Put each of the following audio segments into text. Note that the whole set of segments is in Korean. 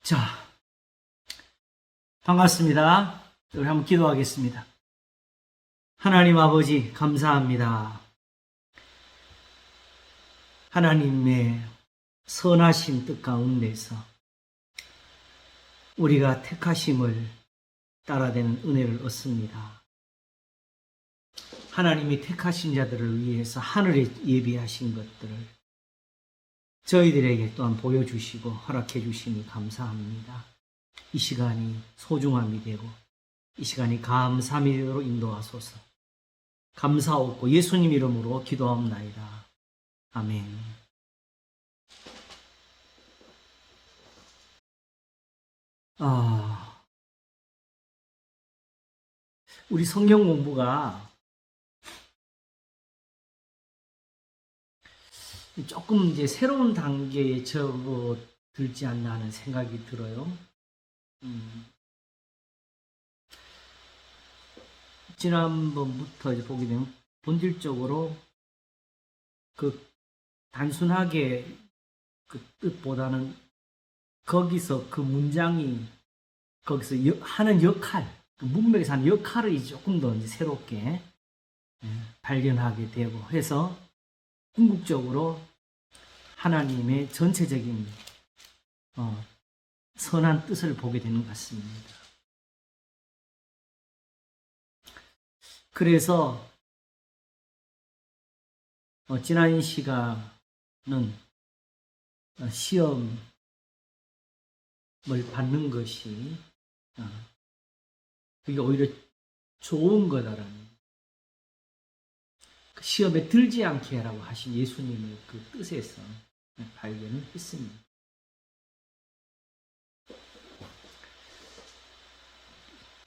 자, 반갑습니다. 우리 한번 기도하겠습니다. 하나님 아버지, 감사합니다. 하나님의 선하신 뜻 가운데서 우리가 택하심을 따라되는 은혜를 얻습니다. 하나님이 택하신 자들을 위해서 하늘에 예비하신 것들을 저희들에게 또한 보여주시고 허락해 주시니 감사합니다. 이 시간이 소중함이 되고 이 시간이 감사함이 되도록 인도하소서. 감사하고 예수님 이름으로 기도합나이다. 아멘. 우리 성경 공부가 조금 이제 새로운 단계에 접어들지 않나 하는 생각이 들어요. 지난번부터 이제 보게 되면 본질적으로 단순하게 그 뜻보다는 거기서 그 문장이 거기서 하는 역할, 그 문맥에서 하는 역할을 이제 조금 더 이제 새롭게 발견하게 되고 해서 궁극적으로 하나님의 전체적인 선한 뜻을 보게 되는 것 같습니다. 그래서 지난 시간은 시험을 받는 것이 그게 오히려 좋은 거다라는 시험에 들지 않게 하라고 하신 예수님의 그 뜻에서 발견을 했습니다.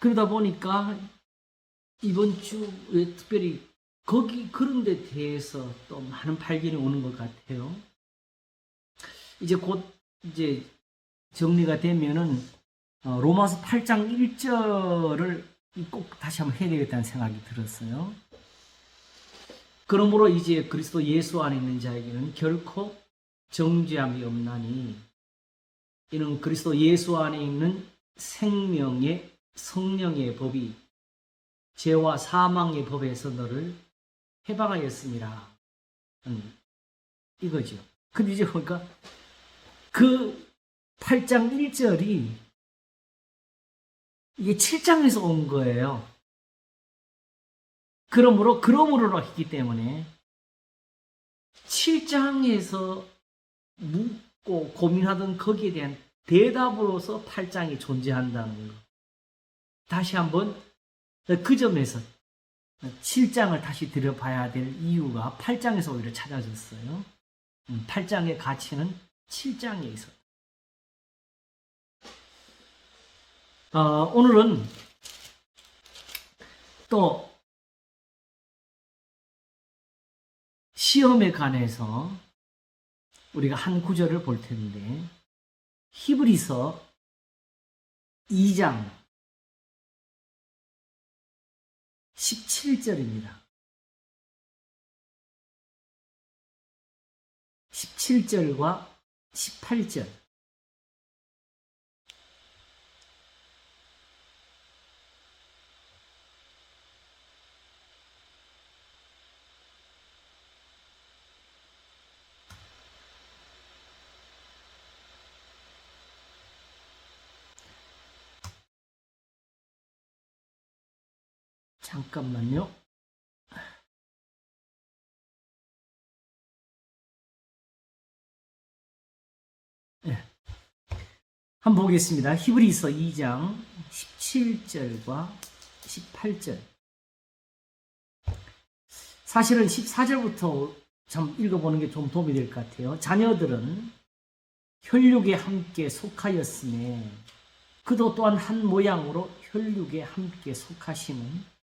그러다 보니까 이번 주에 특별히 그런 데 대해서 또 많은 발견이 오는 것 같아요. 이제 곧 정리가 되면은 로마서 8장 1절을 꼭 다시 한번 해야 되겠다는 생각이 들었어요. 그러므로 이제 그리스도 예수 안에 있는 자에게는 결코 정죄함이 없나니 이는 그리스도 예수 안에 있는 생명의 성령의 법이 죄와 사망의 법에서 너를 해방하였습니다. 이거죠. 근데 이제 보니까 그 8장 1절이 이게 7장에서 온 거예요. 그러므로 했기 때문에 7장에서 묻고 고민하던 거기에 대한 대답으로서 8장이 존재한다는 거. 다시 한번 그 점에서 7장을 다시 들여봐야 될 이유가 8장에서 오히려 찾아졌어요. 8장의 가치는 7장에 있었다. 오늘은 또 시험에 관해서 우리가 한 구절을 볼 텐데 히브리서 2장 17절입니다. 17절과 18절. 잠깐만요. 네. 한번 보겠습니다. 히브리서 2장 17절과 18절. 사실은 14절부터 참 읽어보는 게 좀 도움이 될 것 같아요. 자녀들은 혈육에 함께 속하였음에 그도 또한 한 모양으로 혈육에 함께 속하심은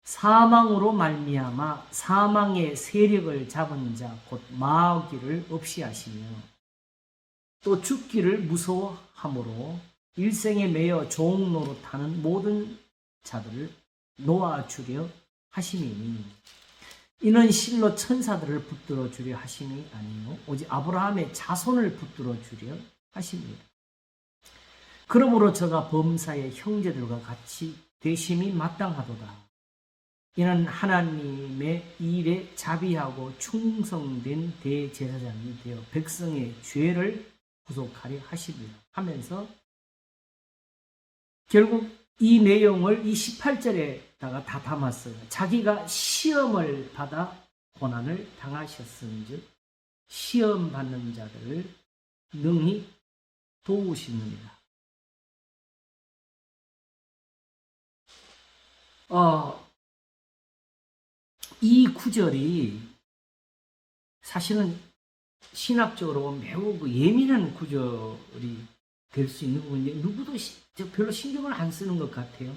사망으로 말미암아 사망의 세력을 잡은 자 곧 마귀를 없이 하시며 또 죽기를 무서워함으로 일생에 매여 종 노릇하는 모든 자들을 놓아주려 하심이니 이는 실로 천사들을 붙들어 주려 하심이 아니요 오직 아브라함의 자손을 붙들어 주려 하십니다. 그러므로 저가 범사의 형제들과 같이 되심이 마땅하도다. 이는 하나님의 일에 자비하고 충성된 대제사장이 되어 백성의 죄를 구속하려 하시리라 하면서 결국 이 내용을 이 18절에다가 다 담았어요. 자기가 시험을 받아 고난을 당하셨은즉 시험 받는 자들을 능히 도우시느니라. 이 구절이 사실은 신학적으로 매우 예민한 구절이 될 수 있는 부분인데 누구도 별로 신경을 안 쓰는 것 같아요.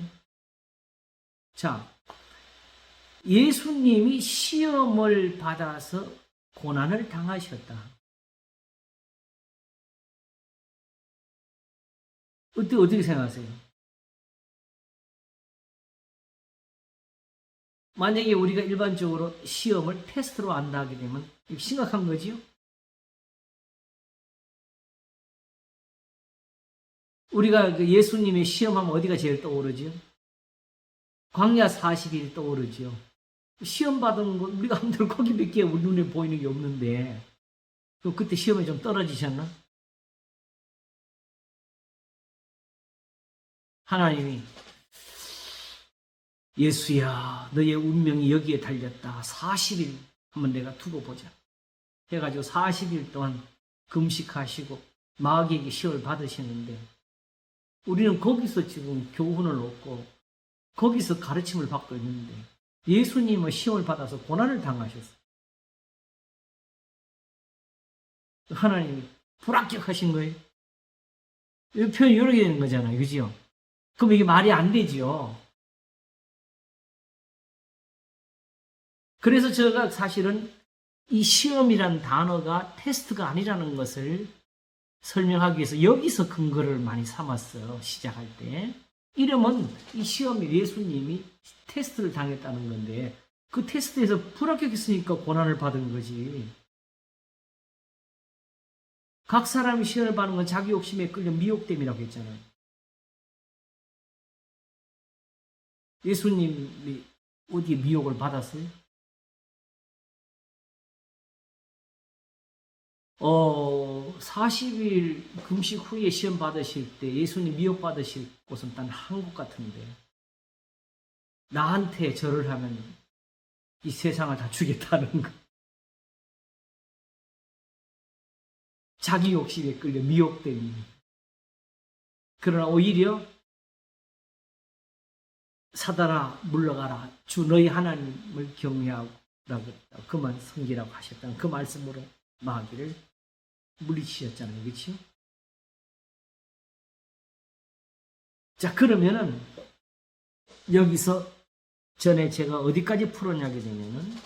자, 예수님이 시험을 받아서 고난을 당하셨다. 어떻게 생각하세요? 만약에 우리가 일반적으로 시험을 테스트로 한다 하게 되면 심각한 거지요? 우리가 그 예수님의 시험하면 어디가 제일 떠오르지요? 광야 40일 떠오르지요. 시험 받은 거 우리가 한들 거기 몇 개 우리 눈에 보이는 게 없는데 그때 시험에 좀 떨어지셨나? 하나님이 예수야 너의 운명이 여기에 달렸다. 40일 한번 내가 두고 보자. 해가지고 40일 동안 금식하시고 마귀에게 시험을 받으시는데 우리는 거기서 지금 교훈을 얻고 거기서 가르침을 받고 있는데 예수님은 시험을 받아서 고난을 당하셨어요. 하나님이 불합격하신 거예요. 이 표현이 여러 개 되는 거잖아요. 그죠? 그럼 이게 말이 안 되지요. 그래서 제가 사실은 이 시험이라는 단어가 테스트가 아니라는 것을 설명하기 위해서 여기서 근거를 많이 삼았어요. 시작할 때. 이러면 이 시험이 예수님이 테스트를 당했다는 건데 그 테스트에서 불합격했으니까 고난을 받은 거지. 각 사람이 시험을 받는 건 자기 욕심에 끌려 미혹됨이라고 했잖아요. 예수님이 어디에 미혹을 받았어요? 40일 금식 후에 시험 받으실 때 예수님 미혹 받으실 곳은 단 한국 같은데 나한테 절을 하면 이 세상을 다 주겠다는 거. 자기 욕심에 끌려 미혹됨이. 그러나 오히려 사단아 물러가라. 주 너희 하나님을 경외하라고 그만 섬기라고 하셨다는 그 말씀으로 마귀를 물리치셨잖아요. 그렇죠? 자, 그러면은 여기서 전에 제가 어디까지 풀었냐게 되면은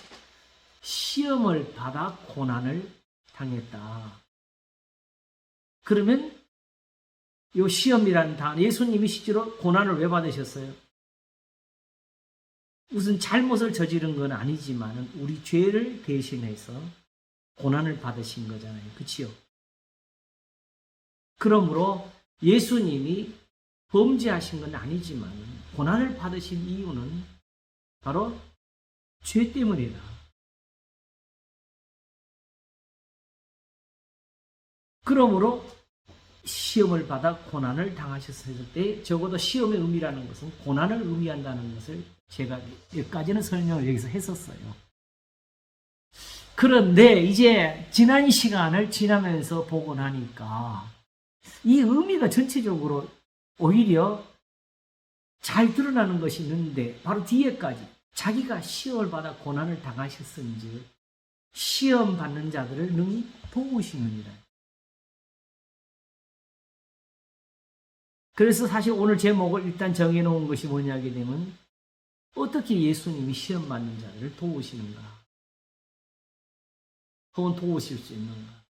시험을 받아 고난을 당했다. 그러면 이 시험이라는 단어, 예수님이 실제로 고난을 왜 받으셨어요? 무슨 잘못을 저지른 건 아니지만 우리 죄를 대신해서 고난을 받으신 거잖아요. 그치요? 그러므로 예수님이 범죄하신 건 아니지만 고난을 받으신 이유는 바로 죄 때문이다. 그러므로 시험을 받아 고난을 당하셨을 때 적어도 시험의 의미라는 것은 고난을 의미한다는 것을 제가 여기까지는 설명을 여기서 했었어요. 그런데 이제 지난 시간을 지나면서 보고 나니까 이 의미가 전체적으로 오히려 잘 드러나는 것이 있는데 바로 뒤에까지 자기가 시험을 받아 고난을 당하셨은지 시험 받는 자들을 능히 도우시느니라. 그래서 사실 오늘 제목을 일단 정해놓은 것이 뭐냐게 되면 어떻게 예수님이 시험 받는 자들을 도우시는가? 혹은 도우실 수 있는가?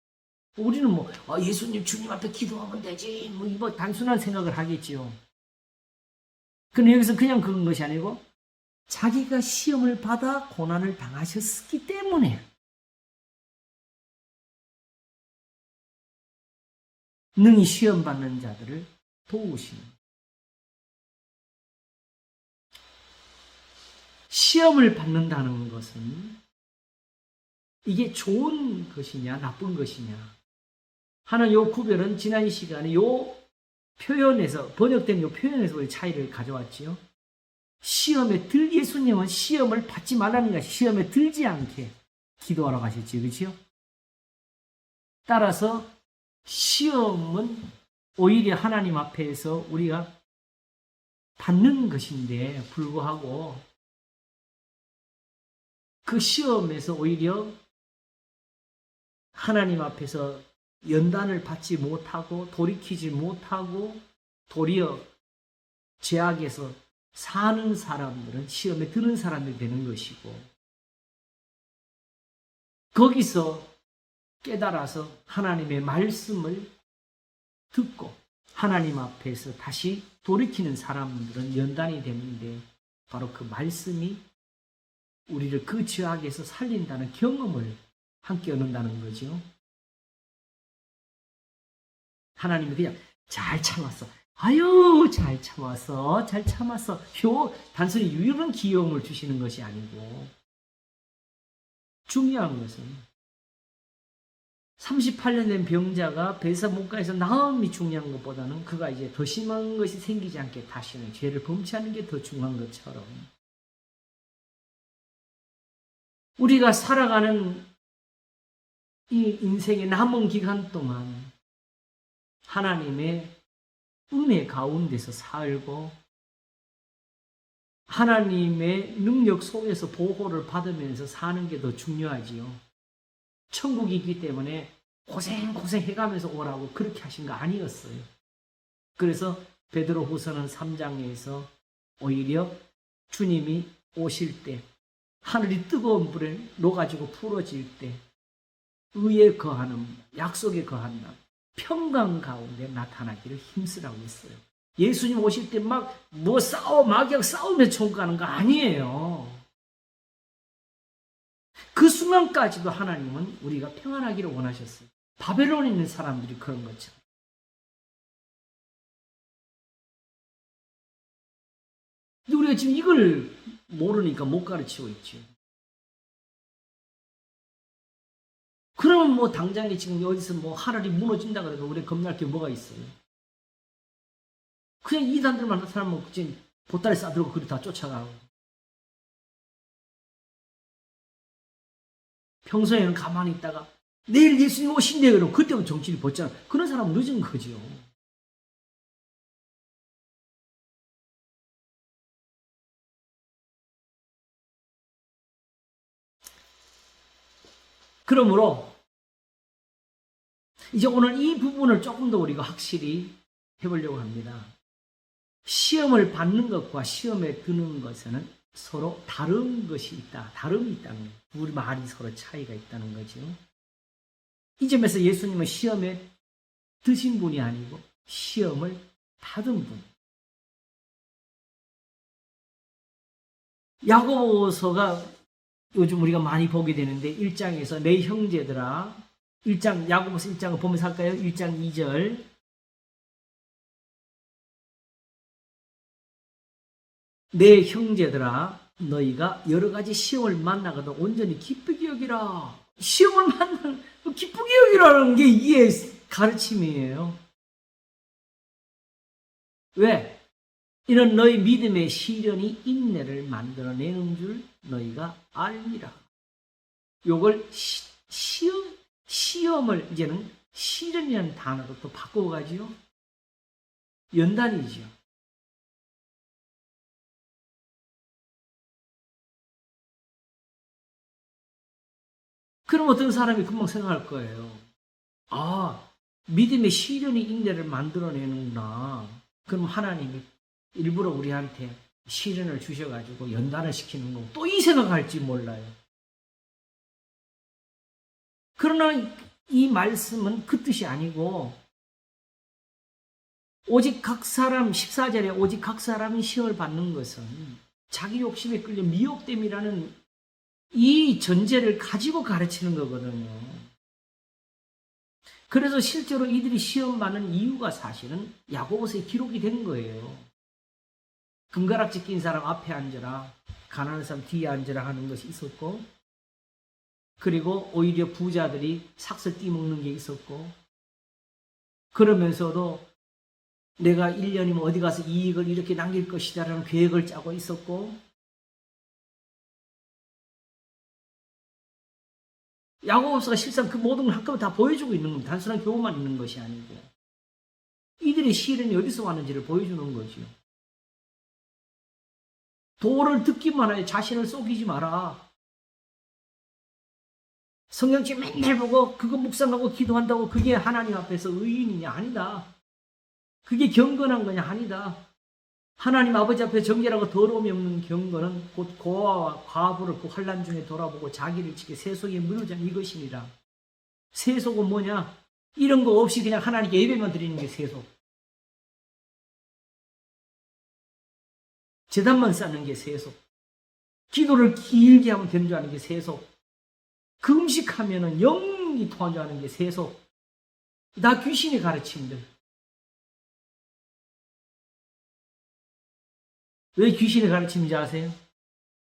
우리는 예수님 주님 앞에 기도하면 되지. 이거 단순한 생각을 하겠지요. 근데 여기서 그냥 그런 것이 아니고 자기가 시험을 받아 고난을 당하셨기 때문에 능히 시험 받는 자들을 도우시는. 시험을 받는다는 것은 이게 좋은 것이냐 나쁜 것이냐 하는 요 구별은 지난 시간에 요 표현에서 번역된 요 표현에서 우리 차이를 가져왔지요. 예수님은 시험을 받지 말라는 것이 시험에 들지 않게 기도하라고 하셨지요. 그렇죠? 따라서 시험은 오히려 하나님 앞에서 우리가 받는 것인데 불구하고 그 시험에서 오히려 하나님 앞에서 연단을 받지 못하고 돌이키지 못하고 도리어 죄악에서 사는 사람들은 시험에 드는 사람이 되는 것이고 거기서 깨달아서 하나님의 말씀을 듣고 하나님 앞에서 다시 돌이키는 사람들은 연단이 되는데 바로 그 말씀이 우리를 그 죄악에서 살린다는 경험을 함께 얻는다는 거죠. 하나님이 그냥 잘 참았어. 아유 잘 참았어. 잘 참았어. 단순히 이런 귀여움을 주시는 것이 아니고 중요한 것은 38년 된 병자가 베드스다 문가에서 나음이 중요한 것보다는 그가 이제 더 심한 것이 생기지 않게 다시는 죄를 범치하는 게 더 중요한 것처럼 우리가 살아가는 이 인생의 남은 기간 동안 하나님의 은혜 가운데서 살고 하나님의 능력 속에서 보호를 받으면서 사는 게 더 중요하지요. 천국이기 때문에 고생 해가면서 오라고 그렇게 하신 거 아니었어요. 그래서 베드로후서는 3장에서 오히려 주님이 오실 때 하늘이 뜨거운 불에 녹아지고 풀어질 때 의에 거하는 약속에 거한다. 평강 가운데 나타나기를 힘쓰라고 했어요. 예수님 오실 때 막 막역 싸우며 총가는 거 아니에요. 그 순간까지도 하나님은 우리가 평안하기를 원하셨어요. 바벨론에 있는 사람들이 그런 거죠. 근데 우리가 지금 이걸 모르니까 못 가르치고 있죠. 그러면 뭐 당장에 지금 어디서 뭐 하늘이 무너진다 그래도 우리 겁날 게 뭐가 있어요? 그냥 이단들만 나타나면 그냥 보따리 싸들고 그리 다 쫓아가고. 평소에는 가만히 있다가 내일 예수님 오신대 그러면 그때부터 정신이 벗잖아. 그런 사람은 늦은 거죠. 그러므로 이제 오늘 이 부분을 조금 더 우리가 확실히 해보려고 합니다. 시험을 받는 것과 시험에 드는 것에는 서로 다른 것이 있다. 다름이 있다는 거예요. 우리 말이 서로 차이가 있다는 거죠. 이 점에서 예수님은 시험에 드신 분이 아니고 시험을 받은 분. 야고보서가 요즘 우리가 많이 보게 되는데 1장에서 내 형제들아 야고보서 1장을 보면서 할까요? 1장 2절 내 형제들아 너희가 여러 가지 시험을 만나거든 온전히 기쁘게 여기라. 시험을 만나는 기쁘게 여기라는 게 이게 가르침이에요. 왜? 이런 너희 믿음의 시련이 인내를 만들어내는 줄 너희가 알리라. 요걸 시험을 이제는 시련이라는 단어로 또 바꾸어 가지요. 연단이죠. 그럼 어떤 사람이 금방 생각할 거예요. 아, 믿음의 시련이 인내를 만들어내는구나. 그럼 하나님이 일부러 우리한테 시련을 주셔가지고 연단을 시키는 거고 또 이 생각할지 몰라요. 그러나 이 말씀은 그 뜻이 아니고 오직 각 사람 14절에 오직 각 사람이 시험을 받는 것은 자기 욕심에 끌려 미혹됨이라는 이 전제를 가지고 가르치는 거거든요. 그래서 실제로 이들이 시험 받는 이유가 사실은 야고보서에 기록이 된 거예요. 금가락지 낀 사람 앞에 앉아라, 가난한 사람 뒤에 앉아라 하는 것이 있었고, 그리고 오히려 부자들이 삭슬 띠먹는 게 있었고, 그러면서도 내가 1년이면 어디 가서 이익을 이렇게 남길 것이다라는 계획을 짜고 있었고, 야고보서가 실상 그 모든 걸 한꺼번에 다 보여주고 있는 겁니다. 단순한 교훈만 있는 것이 아니고 이들의 시련이 어디서 왔는지를 보여주는 거죠. 도를 듣기만 하여 자신을 속이지 마라. 성경책 맨날 보고 그거 묵상하고 기도한다고 그게 하나님 앞에서 의인이냐? 아니다. 그게 경건한 거냐? 아니다. 하나님 아버지 앞에 정결하고 더러움이 없는 경건은 곧 고아와 과부를 그 환난 중에 돌아보고 자기를 지켜 세속에 무너진 이것이니라. 세속은 뭐냐? 이런 거 없이 그냥 하나님께 예배만 드리는 게 세속. 제단만 쌓는 게 세속. 기도를 길게 하면 견주하는 게 세속. 금식하면은 영이 통하는 게 세속. 다 귀신의 가르침들. 왜 귀신의 가르침인지 아세요?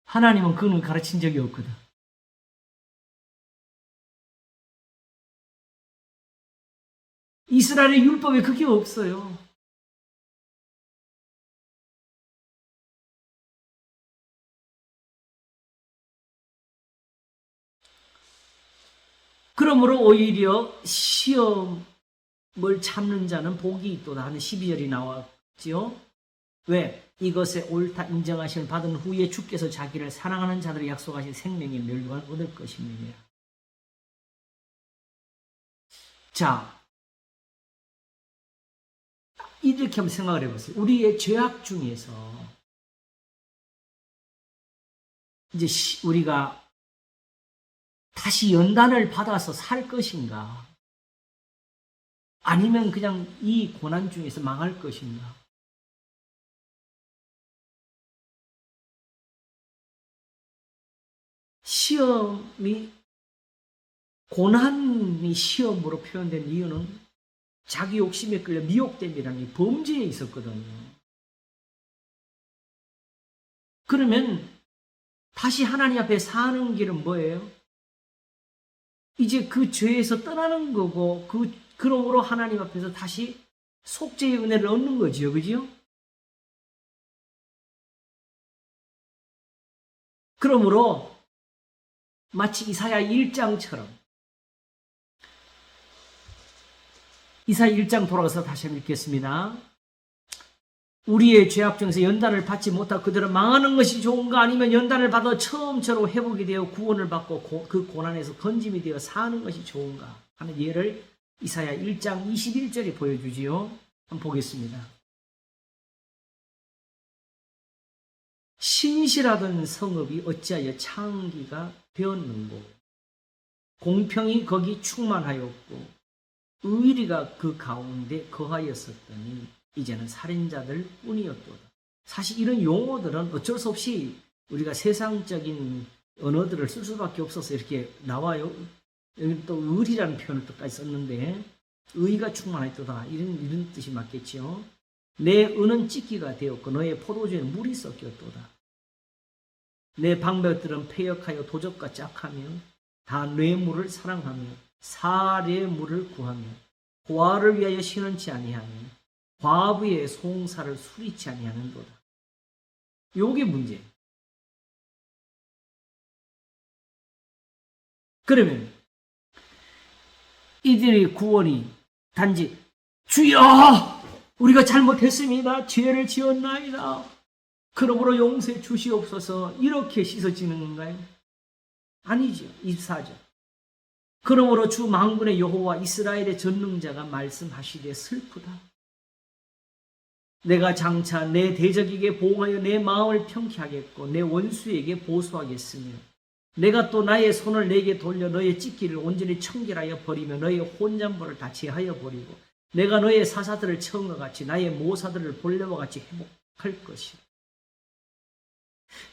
하나님은 그는 가르친 적이 없거든. 이스라엘의 율법에 그게 없어요. 그러므로 오히려 시험을 참는 자는 복이 있도다 하는 12절이 나왔지요. 왜? 이것에 옳다 인정하심을 받은 후에 주께서 자기를 사랑하는 자들을 약속하신 생명의 멸류관을 얻을 것입니다. 자, 이렇게 한번 생각을 해보세요. 우리의 죄악 중에서 이제 우리가 다시 연단을 받아서 살 것인가? 아니면 그냥 이 고난 중에서 망할 것인가? 시험이, 고난이 시험으로 표현된 이유는 자기 욕심에 끌려 미혹됨이라는 범죄에 있었거든요. 그러면 다시 하나님 앞에 사는 길은 뭐예요? 이제 그 죄에서 떠나는 거고, 그러므로 하나님 앞에서 다시 속죄의 은혜를 얻는 거지요. 그죠? 그러므로 마치 이사야 1장처럼, 이사야 1장 돌아가서 다시 한번 읽겠습니다. 우리의 죄악 중에서 연단을 받지 못하고 그대로 망하는 것이 좋은가? 아니면 연단을 받아 처음처럼 회복이 되어 구원을 받고 그 고난에서 건짐이 되어 사는 것이 좋은가? 하는 예를 이사야 1장 21절이 보여주지요. 한번 보겠습니다. 신실하던 성읍이 어찌하여 창기가 되었는고, 공평이 거기 충만하였고 의리가 그 가운데 거하였었더니 이제는 살인자들 뿐이었도다. 사실 이런 용어들은 어쩔 수 없이 우리가 세상적인 언어들을 쓸 수밖에 없어서 이렇게 나와요. 여기 또 의리라는 표현을 또까지 썼는데, 의가 충만하였도다 이런 뜻이 맞겠죠. 내 은은 찢기가 되었고 너의 포도주에 물이 섞였도다. 내 방백들은 패역하여 도적과 짝하며 다 뇌물을 사랑하며 사례물을 구하며 고아를 위하여 신원치 아니하며 과부의 송사를 수리치 아니하는도다. 요게 문제예요. 그러면 이들의 구원이 단지 주여 우리가 잘못했습니다. 죄를 지었나이다. 그러므로 용서해 주시옵소서 이렇게 씻어지는 건가요? 아니죠. 24절. 그러므로 주 만군의 여호와 이스라엘의 전능자가 말씀하시되 슬프다. 내가 장차 내 대적에게 보응하여 내 마음을 평쾌하겠고 내 원수에게 보수하겠으며 내가 또 나의 손을 내게 돌려 너의 찢기를 온전히 청결하여 버리며 너의 혼잠부를 다 제하여 버리고 내가 너의 사사들을 처음과 같이 나의 모사들을 본래와 같이 회복할 것이라.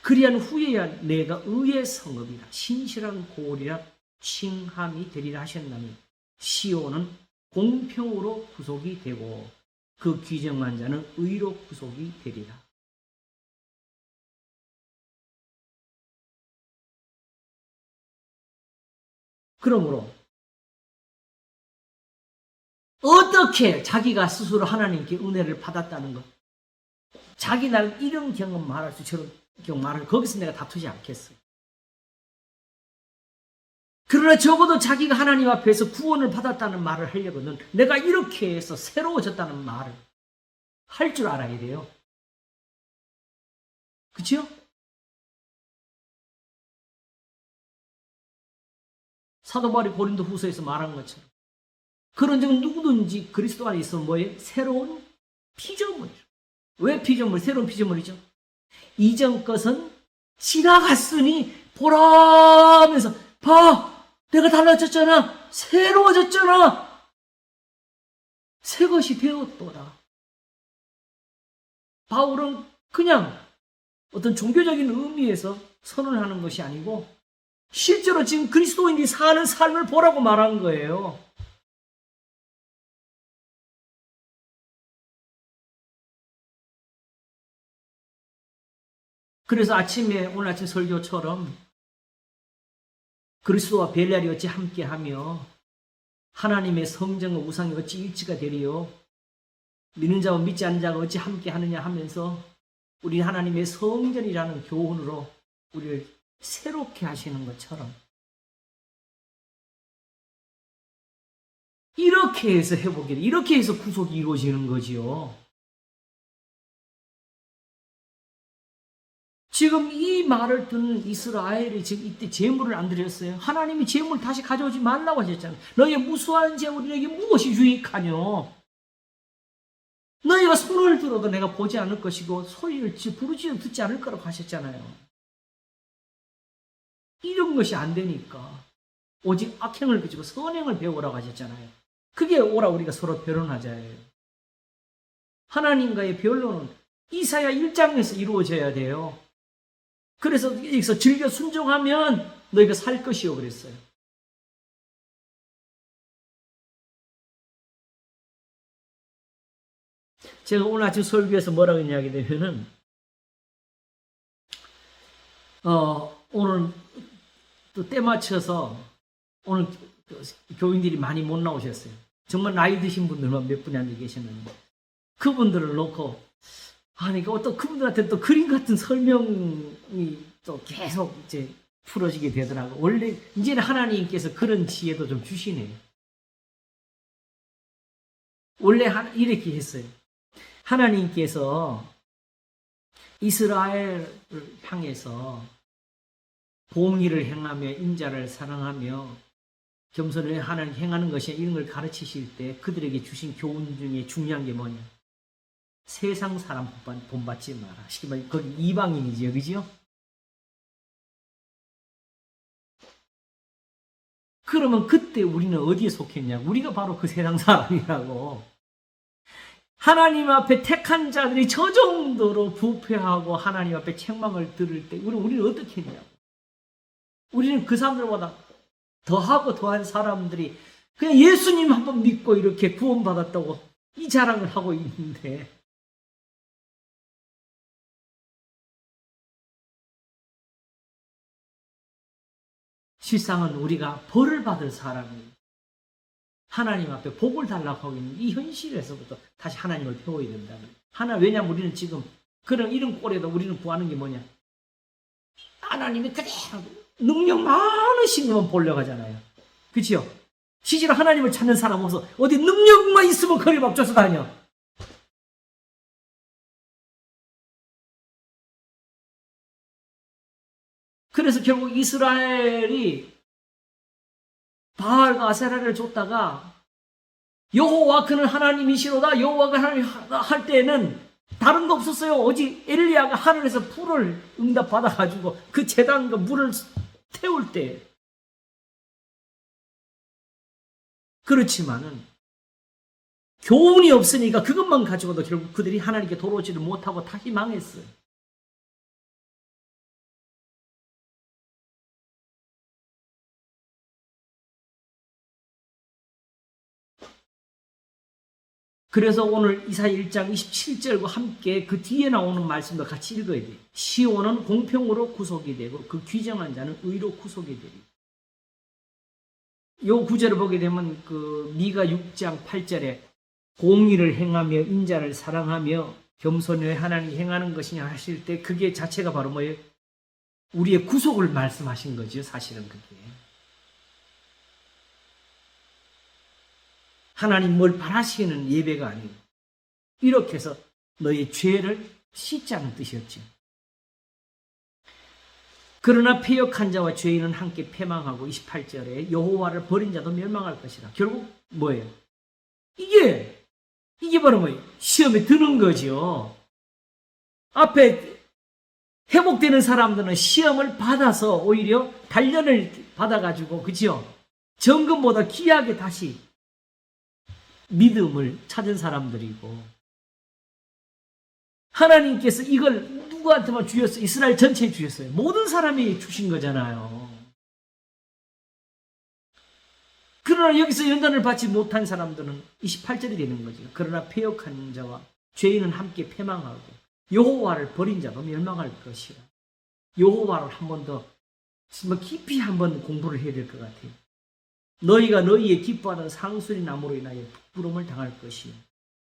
그리한 후에야 내가 의의 성읍이라 신실한 고을이라 칭함이 되리라 하셨나니 시온은 공평으로 구속이 되고 그 귀정한 자는 의로 구속이 되리라. 그러므로 어떻게 자기가 스스로 하나님께 은혜를 받았다는 것, 자기 날 이런 경험 말할 수, 저런 경험 말할, 거기서 내가 다투지 않겠어요. 그러나 적어도 자기가 하나님 앞에서 구원을 받았다는 말을 하려거든 내가 이렇게 해서 새로워졌다는 말을 할 줄 알아야 돼요. 그렇죠? 사도 바울이 고린도 후서에서 말한 것처럼 그런 적은 누구든지 그리스도 안에 있으면 뭐예요? 새로운 피조물이죠. 왜 피조물? 새로운 피조물이죠. 이전 것은 지나갔으니 보라 하면서 봐! 내가 달라졌잖아! 새로워졌잖아! 새 것이 되었도다. 바울은 그냥 어떤 종교적인 의미에서 선언하는 것이 아니고 실제로 지금 그리스도인이 사는 삶을 보라고 말한 거예요. 그래서 오늘 아침 설교처럼 그리스도와 벨알이 어찌 함께하며 하나님의 성전과 우상이 어찌 일치가 되리요. 믿는 자와 믿지 않는 자가 어찌 함께하느냐 하면서 우리 하나님의 성전이라는 교훈으로 우리를 새롭게 하시는 것처럼 이렇게 해서 회복이, 이렇게 해서 구속이 이루어지는 거지요. 지금 이 말을 듣는 이스라엘이 지금 이때 제물을 안 드렸어요. 하나님이 제물 다시 가져오지 말라고 하셨잖아요. 너희의 무수한 제물이 너에게 무엇이 유익하뇨? 너희가 손을 들어도 내가 보지 않을 것이고 소리를 부르지도 듣지 않을 거라고 하셨잖아요. 이런 것이 안 되니까 오직 악행을 그치고 선행을 배우라고 하셨잖아요. 그게 오라 우리가 서로 변론하자예요. 하나님과의 변론은 이사야 1장에서 이루어져야 돼요. 그래서 여기서 즐겨 순종하면 너희가 살 것이요 그랬어요. 제가 오늘 아침 설교에서 뭐라고 이야기되면은 오늘 또 때 맞춰서 오늘 교인들이 많이 못 나오셨어요. 정말 나이 드신 분들만 몇 분이 안 계시는데 그분들을 놓고 그러니까 또 그분들한테 또 그림 같은 설명이 또 계속 이제 풀어지게 되더라고. 원래 이제는 하나님께서 그런 지혜도 좀 주시네요. 원래 이렇게 했어요. 하나님께서 이스라엘을 향해서 공의를 행하며 인자를 사랑하며 겸손을 하나님 행하는 것이 이런 걸 가르치실 때 그들에게 주신 교훈 중에 중요한 게 뭐냐? 세상 사람 본받지 마라. 쉽게 말해 거기 이방인이지요, 그죠? 그러면 그때 우리는 어디에 속했냐? 우리가 바로 그 세상 사람이라고. 하나님 앞에 택한 자들이 저 정도로 부패하고 하나님 앞에 책망을 들을 때 우리는 어떻게 했냐고. 우리는 그 사람들보다 더하고 더한 사람들이 그냥 예수님 한번 믿고 이렇게 구원받았다고 이 자랑을 하고 있는데 실상은 우리가 벌을 받을 사람이 하나님 앞에 복을 달라고 하고 있는 이 현실에서부터 다시 하나님을 배워야 된다는. 왜냐하면 우리는 지금 이런 꼴에도 우리는 구하는 게 뭐냐? 하나님이 그대로 능력 많으신 것만 보려고 하잖아요. 그치요? 실제로 하나님을 찾는 사람 없어. 어디 능력만 있으면 거리 막 쫓아다녀. 그래서 결국 이스라엘이 바알과 아세라를 쫓다가 여호와 그는 하나님이시로다 여호와가 하나님 할 때는 다른 거 없었어요. 오직 엘리야가 하늘에서 불을 응답받아가지고 그 제단과 물을 태울 때. 그렇지만은 교훈이 없으니까 그것만 가지고도 결국 그들이 하나님께 돌아오지를 못하고 다시 망했어요. 그래서 오늘 이사야 1장 27절과 함께 그 뒤에 나오는 말씀도 같이 읽어야 돼요. 시온은 공평으로 구속이 되고 그 귀정한 자는 의로 구속이 되리. 요 구절을 보게 되면 그 미가 6장 8절에 공의를 행하며 인자를 사랑하며 겸손히 하나님이 행하는 것이냐 하실 때 그게 자체가 바로 뭐예요? 우리의 구속을 말씀하신 거죠. 사실은 그게. 하나님 뭘 바라시는 예배가 아니고 이렇게 해서 너의 죄를 씻자는 뜻이었죠. 그러나 패역한 자와 죄인은 함께 패망하고 28절에 여호와를 버린 자도 멸망할 것이라. 결국 뭐예요? 이게 바로 뭐예요? 시험에 드는 거죠. 앞에 회복되는 사람들은 시험을 받아서 오히려 단련을 받아가지고 그죠? 정금보다 귀하게 다시 믿음을 찾은 사람들이고 하나님께서 이걸 누구한테만 주셨어요? 이스라엘 전체에 주셨어요. 모든 사람이 주신 거잖아요. 그러나 여기서 연단을 받지 못한 사람들은 28절이 되는 거죠. 그러나 패역한 자와 죄인은 함께 패망하고 여호와를 버린 자도 멸망할 것이라. 여호와를 한 번 더 깊이 한번 공부를 해야 될 것 같아요. 너희가 너희의 기뻐하는 상수리 나무로 인하여 부끄러움을 당할 것이요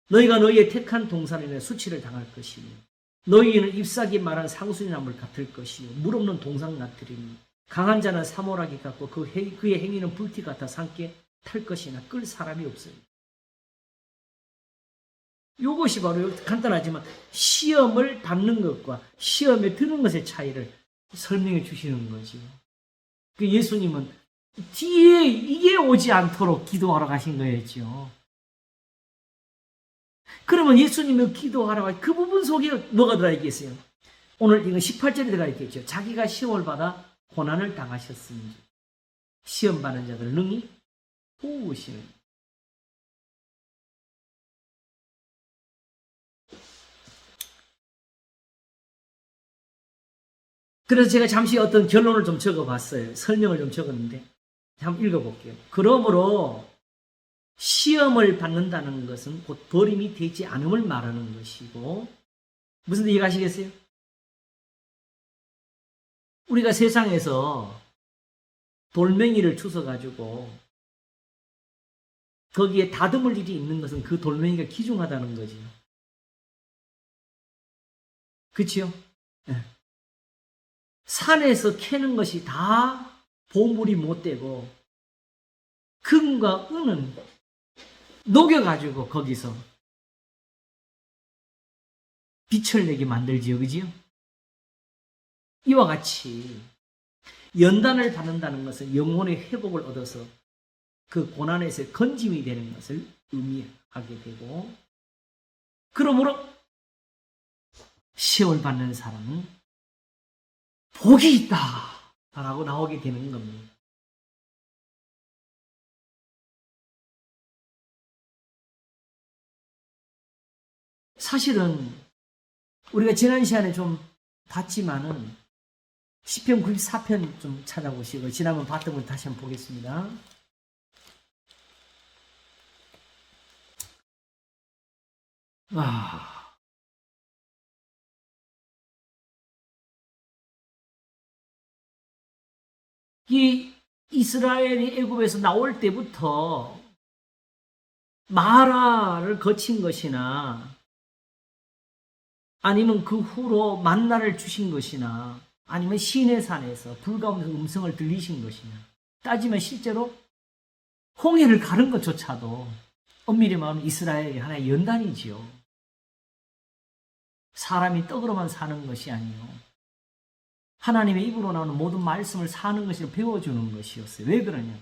너희가 너희의 택한 동산에 인하여 수치를 당할 것이요 너희는 잎사귀 말한 상수리 나무를 같을 것이요 물 없는 동산 같으리니 강한 자는 사모라기 같고 그의 행위는 불티 같아 산께 탈 것이나 끌 사람이 없어요. 이것이 바로 간단하지만 시험을 받는 것과 시험에 드는 것의 차이를 설명해 주시는 거죠. 그 예수님은 뒤에 이게 오지 않도록 기도하러 가신 거였죠. 그러면 예수님이 기도하러 그 부분 속에 뭐가 들어가 있겠어요? 오늘 이거 18절에 들어가 있겠죠. 자기가 시험을 받아 고난을 당하셨으니 시험 받는 자들 능히 도우시는. 그래서 제가 잠시 어떤 결론을 좀 적어봤어요. 설명을 좀 적었는데 한번 읽어볼게요. 그러므로 시험을 받는다는 것은 곧 버림이 되지 않음을 말하는 것이고 무슨 뜻 이해가시겠어요? 우리가 세상에서 돌멩이를 주워가지고 거기에 다듬을 일이 있는 것은 그 돌멩이가 귀중하다는 거죠. 그렇죠? 네. 산에서 캐는 것이 다 보물이 못 되고 금과 은은 녹여가지고 거기서 빛을 내게 만들지요. 그지요? 이와 같이 연단을 받는다는 것은 영혼의 회복을 얻어서 그 고난에서 건짐이 되는 것을 의미하게 되고 그러므로 시험을 받는 사람은 복이 있다 라고 나오게 되는 겁니다. 사실은 우리가 지난 시간에 좀 봤지만은 시편 94편 좀 찾아보시고 지난번 봤던 걸 다시 한번 보겠습니다. 이 이스라엘이 애굽에서 나올 때부터 마라를 거친 것이나 아니면 그 후로 만나를 주신 것이나 아니면 시내산에서 불 가운데서 음성을 들리신 것이냐 따지면 실제로 홍해를 가른 것조차도 엄밀히 말하면 이스라엘이 하나의 연단이지요. 사람이 떡으로만 사는 것이 아니요 하나님의 입으로 나오는 모든 말씀을 사는 것을 배워주는 것이었어요. 왜 그러냐?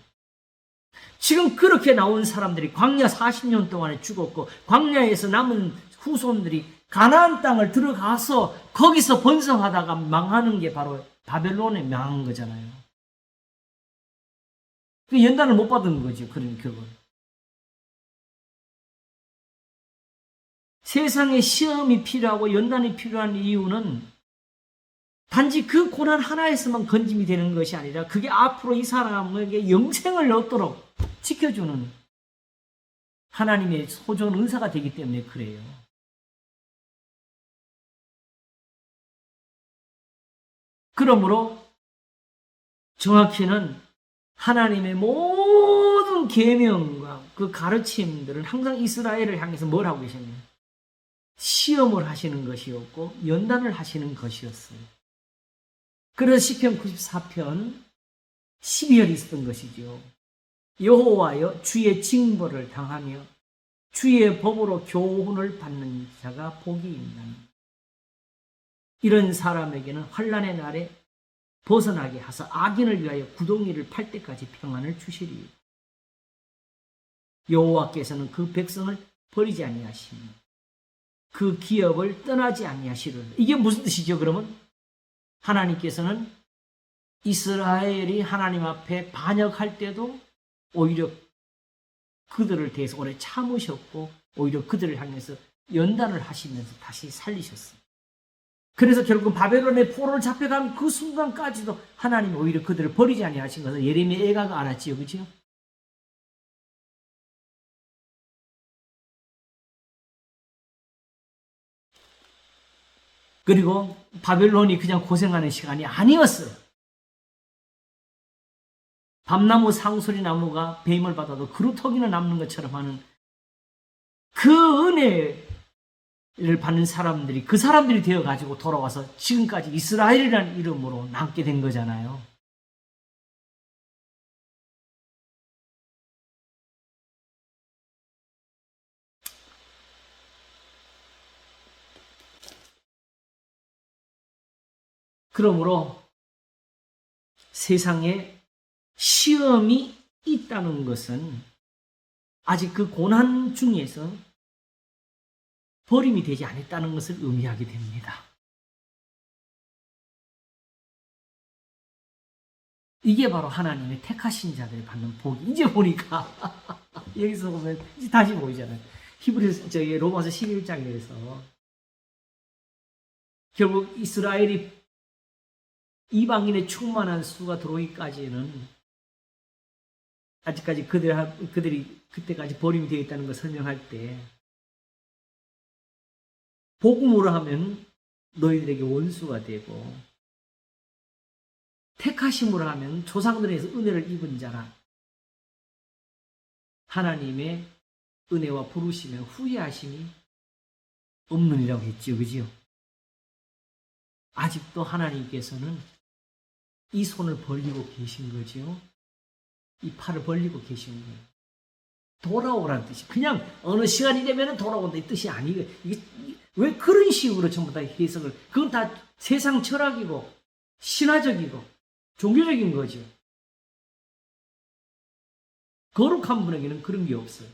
지금 그렇게 나온 사람들이 광야 40년 동안에 죽었고 광야에서 남은 후손들이 가나안 땅을 들어가서 거기서 번성하다가 망하는 게 바로 바벨론에 망한 거잖아요. 그 연단을 못 받은 거죠. 그런 결과. 세상에 시험이 필요하고 연단이 필요한 이유는 단지 그 고난 하나에서만 건짐이 되는 것이 아니라 그게 앞으로 이 사람에게 영생을 얻도록 지켜주는 하나님의 소중한 은사가 되기 때문에 그래요. 그러므로 정확히는 하나님의 모든 계명과 그 가르침들은 항상 이스라엘을 향해서 뭘 하고 계셨냐면 시험을 하시는 것이었고 연단을 하시는 것이었어요. 그래서 시편 94편 12절이 있었던 것이죠. 여호와여 주의 징벌을 당하며 주의 법으로 교훈을 받는 자가 복이 있나니 이런 사람에게는 환난의 날에 벗어나게 하사 악인을 위하여 구덩이를 팔 때까지 평안을 주시리이다. 여호와께서는 그 백성을 버리지 아니하시며 그 기업을 떠나지 아니하시리라. 이게 무슨 뜻이죠? 그러면 하나님께서는 이스라엘이 하나님 앞에 반역할 때도 오히려 그들을 대해서 오래 참으셨고 오히려 그들을 향해서 연단을 하시면서 다시 살리셨어요. 그래서 결국 바벨론의 포로를 잡혀간 그 순간까지도 하나님이 오히려 그들을 버리지 아니하신 것을 예레미야 애가가 알았지요. 그렇죠? 그리고 바벨론이 그냥 고생하는 시간이 아니었어요. 밤나무 상소리 나무가 배임을 받아도 그루터기는 남는 것처럼 하는 그 은혜를 받는 사람들이 그 사람들이 되어가지고 돌아와서 지금까지 이스라엘이라는 이름으로 남게 된 거잖아요. 그러므로 세상에 시험이 있다는 것은 아직 그 고난 중에서 버림이 되지 않았다는 것을 의미하게 됩니다. 이게 바로 하나님의 택하신 자들이 받는 복이. 이제 보니까 여기서 보면 다시 보이잖아요. 히브리서 로마서 11장에서 결국 이스라엘이 이방인의 충만한 수가 들어오기까지는 아직까지 그들이 그때까지 버림이 되어 있다는 걸 설명할 때 복음으로 하면 너희들에게 원수가 되고 택하심으로 하면 조상들에서 은혜를 입은 자라 하나님의 은혜와 부르심에 후회하심이 없느니라고 했지요. 그지요? 아직도 하나님께서는 이 손을 벌리고 계신 거지요. 이 팔을 벌리고 계신 거예요. 돌아오라는 뜻이. 그냥 어느 시간이 되면 돌아온다 이 뜻이 아니에요. 이게 왜 그런 식으로 전부 다 해석을. 그건 다 세상 철학이고 신화적이고 종교적인 거죠. 거룩한 분에게는 그런 게 없어요.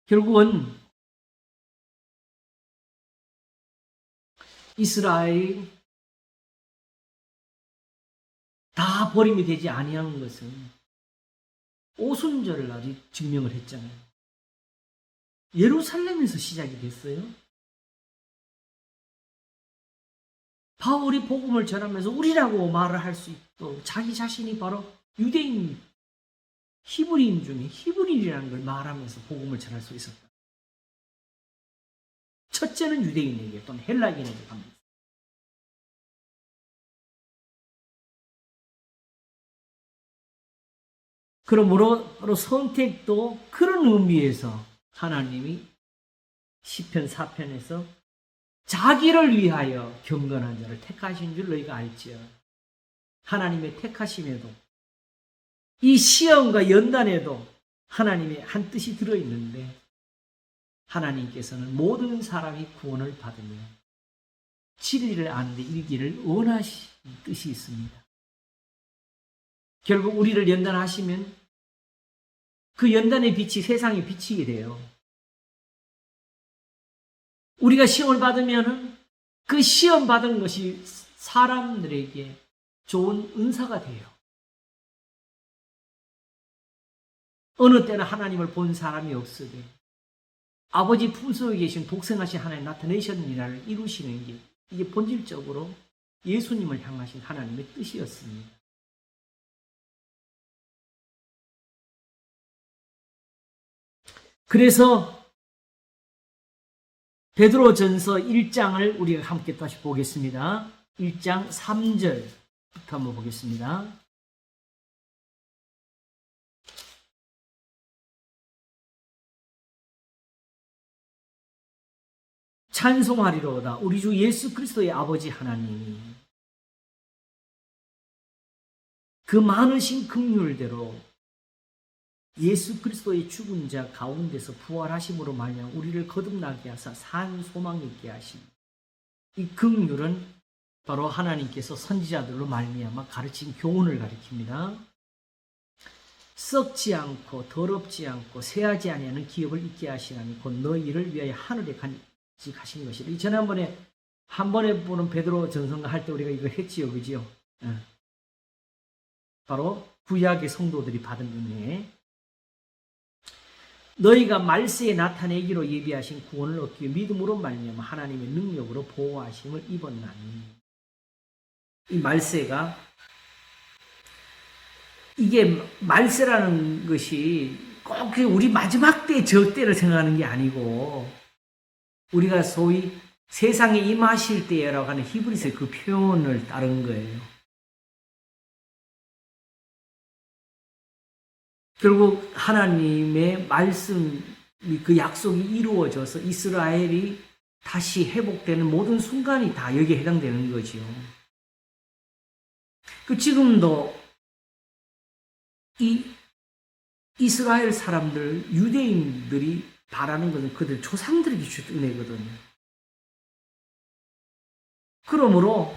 결국은 이스라엘이 다 버림이 되지 아니한 것은 오순절 날이 증명을 했잖아요. 예루살렘에서 시작이 됐어요. 바울이 복음을 전하면서 우리라고 말을 할 수 있도록 자기 자신이 바로 유대인, 히브리인 중에 히브리인이라는 걸 말하면서 복음을 전할 수 있었다. 첫째는 유대인에게 또는 헬라인에게 합니다. 그러므로 선택도 그런 의미에서 하나님이 시편 4편에서 자기를 위하여 경건한 자를 택하신 줄 너희가 알지요. 하나님의 택하심에도 이 시험과 연단에도 하나님의 한 뜻이 들어있는데 하나님께서는 모든 사람이 구원을 받으며 진리를 아는 데 이르기를 원하신 뜻이 있습니다. 결국 우리를 연단하시면 그 연단의 빛이 세상에 비치게 돼요. 우리가 시험을 받으면 그 시험 받은 것이 사람들에게 좋은 은사가 돼요. 어느 때는 하나님을 본 사람이 없으되 아버지 품속에 계신 독생하신 하나님 나타내셨는 일을 이루시는 게 이게 본질적으로 예수님을 향하신 하나님의 뜻이었습니다. 그래서 베드로전서 1장을 우리가 함께 다시 보겠습니다. 1장 3절부터 한번 보겠습니다. 찬송하리로다 우리 주 예수 그리스도의 아버지 하나님이 그 많으신 긍휼대로 예수 그리스도의 죽은 자 가운데서 부활하심으로 말미암아 우리를 거듭나게 하사 산 소망 있게 하심. 이 긍휼은 바로 하나님께서 선지자들로 말미암아 가르친 교훈을 가리킵니다. 썩지 않고 더럽지 않고 새하지 아니하는 기업을 있게 하시나니 곧 너희를 위하여 하늘에 간직하신 것이라. 지난번에 한 번에 보는 베드로 전서가 할 때 우리가 이거 했지요, 그지요? 바로 구약의 성도들이 받은 은혜. 너희가 말세에 나타내기로 예비하신 구원을 얻기 위해 믿음으로 말미암아 하나님의 능력으로 보호하심을 입었나니. 이 말세가 이게 말세라는 것이 꼭 우리 마지막 때의 적때를 생각하는 게 아니고 우리가 소위 세상에 임하실 때라고 하는 히브리서의 그 표현을 따른 거예요. 결국 하나님의 말씀이 그 약속이 이루어져서 이스라엘이 다시 회복되는 모든 순간이 다 여기에 해당되는 거지요. 그 지금도 이 이스라엘 사람들, 유대인들이 바라는 것은 그들 조상들에게 주신 은혜거든요. 그러므로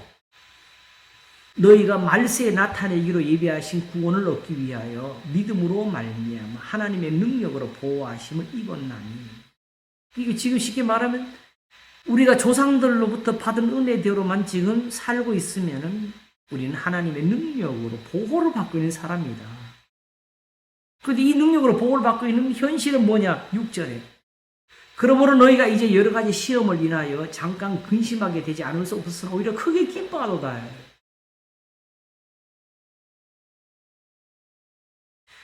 너희가 말세에 나타내기로 예비하신 구원을 얻기 위하여 믿음으로 말미암아 하나님의 능력으로 보호하심을 입었나니. 이게 지금 쉽게 말하면 우리가 조상들로부터 받은 은혜대로만 지금 살고 있으면은 우리는 하나님의 능력으로 보호를 받고 있는 사람이다. 그런데 이 능력으로 보호를 받고 있는 현실은 뭐냐? 6절에. 그러므로 너희가 이제 여러 가지 시험을 인하여 잠깐 근심하게 되지 않을 수 없으나 오히려 크게 기뻐하도다.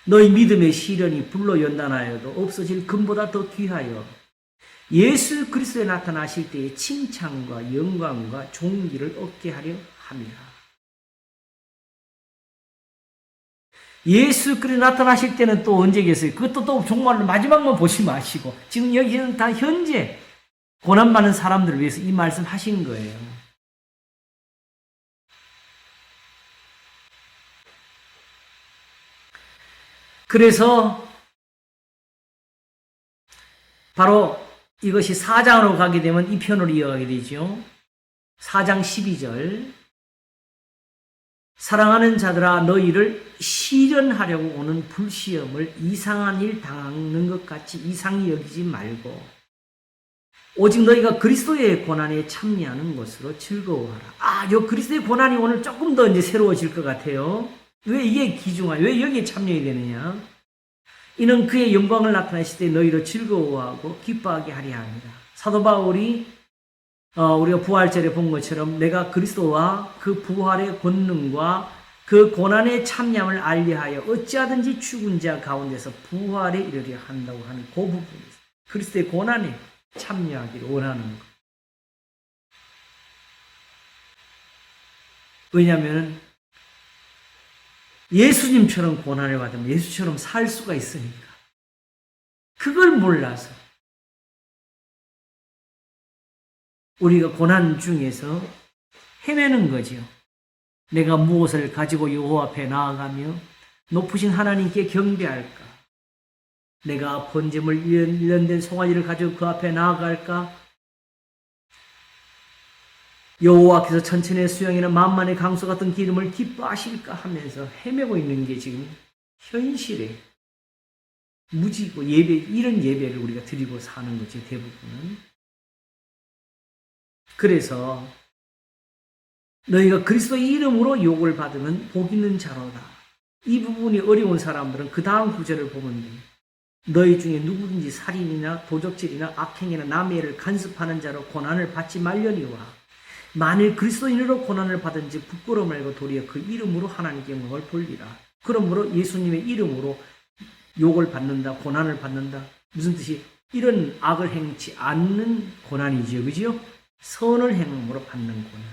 너희 믿음의 시련이 불로 연단하여도 없어질 금보다 더 귀하여 예수 그리스도에 나타나실 때의 칭찬과 영광과 존귀를 얻게 하려 함이라. 예수 그리스도 나타나실 때는 또 언제겠어요? 그것도 또 정말 마지막만 보지 마시고 지금 여기는 다 현재 고난받는 사람들을 위해서 이 말씀 하신 거예요. 그래서 바로 이것이 4장으로 가게 되면 이 편으로 이어가게 되죠. 4장 12절 사랑하는 자들아 너희를 시련하려고 오는 불시험을 이상한 일 당하는 것 같이 이상히 여기지 말고 오직 너희가 그리스도의 고난에 참여하는 것으로 즐거워하라. 요 그리스도의 고난이 오늘 조금 더 이제 새로워질 것 같아요. 왜 이게 귀중하냐? 왜 여기에 참여해야 되느냐? 이는 그의 영광을 나타내실 때 너희로 즐거워하고 기뻐하게 하려 합니다. 사도 바울이 우리가 부활절에 본 것처럼 내가 그리스도와 그 부활의 권능과 그 고난의 참여함을 알리하여 어찌하든지 죽은 자 가운데서 부활에 이르려 한다고 하는 그 부분에서 그리스도의 고난에 참여하기를 원하는 것. 왜냐하면 예수님처럼 고난을 받으면 예수처럼 살 수가 있으니까. 그걸 몰라서 우리가 고난 중에서 헤매는 거지요. 내가 무엇을 가지고 여호와 앞에 나아가며 높으신 하나님께 경배할까? 내가 번제물 1년 된 송아지를 가지고 그 앞에 나아갈까? 여호와께서 천천의 수양이나 만만의 강수 같은 기름을 기뻐하실까 하면서 헤매고 있는 게 지금 현실에 무지고 예배, 이런 예배를 우리가 드리고 사는 거지, 대부분은. 그래서 너희가 그리스도의 이름으로 욕을 받으면 복 있는 자로다. 이 부분이 어려운 사람들은 그 다음 구절을 보면 돼. 너희 중에 누구든지 살인이나 도적질이나 악행이나 남의 애를 간섭하는 자로 고난을 받지 말려니와 만일 그리스도인으로 고난을 받은지 부끄러움 말고 도리어 그 이름으로 하나님께 영광을 돌리라. 그러므로 예수님의 이름으로 욕을 받는다, 고난을 받는다. 무슨 뜻이? 이런 악을 행치 않는 고난이지요. 그죠? 선을 행함으로 받는 고난.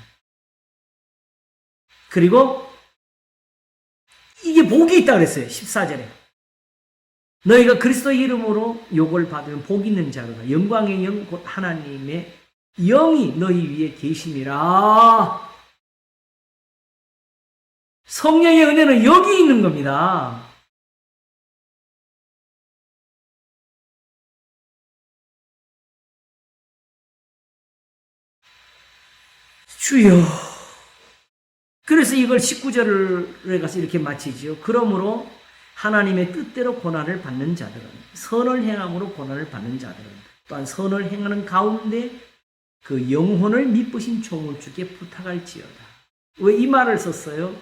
그리고 이게 복이 있다 그랬어요. 14절에. 너희가 그리스도의 이름으로 욕을 받으면 복 있는 자로다. 영광의 영 곧 하나님의 영이 너희 위에 계심이라. 성령의 은혜는 여기 있는 겁니다. 주여. 그래서 이걸 19절에 가서 이렇게 마치지요. 그러므로 하나님의 뜻대로 고난을 받는 자들은, 선을 행함으로 고난을 받는 자들은 또한 선을 행하는 가운데 그 영혼을 미쁘신 종을 주께 부탁할지어다. 왜 이 말을 썼어요?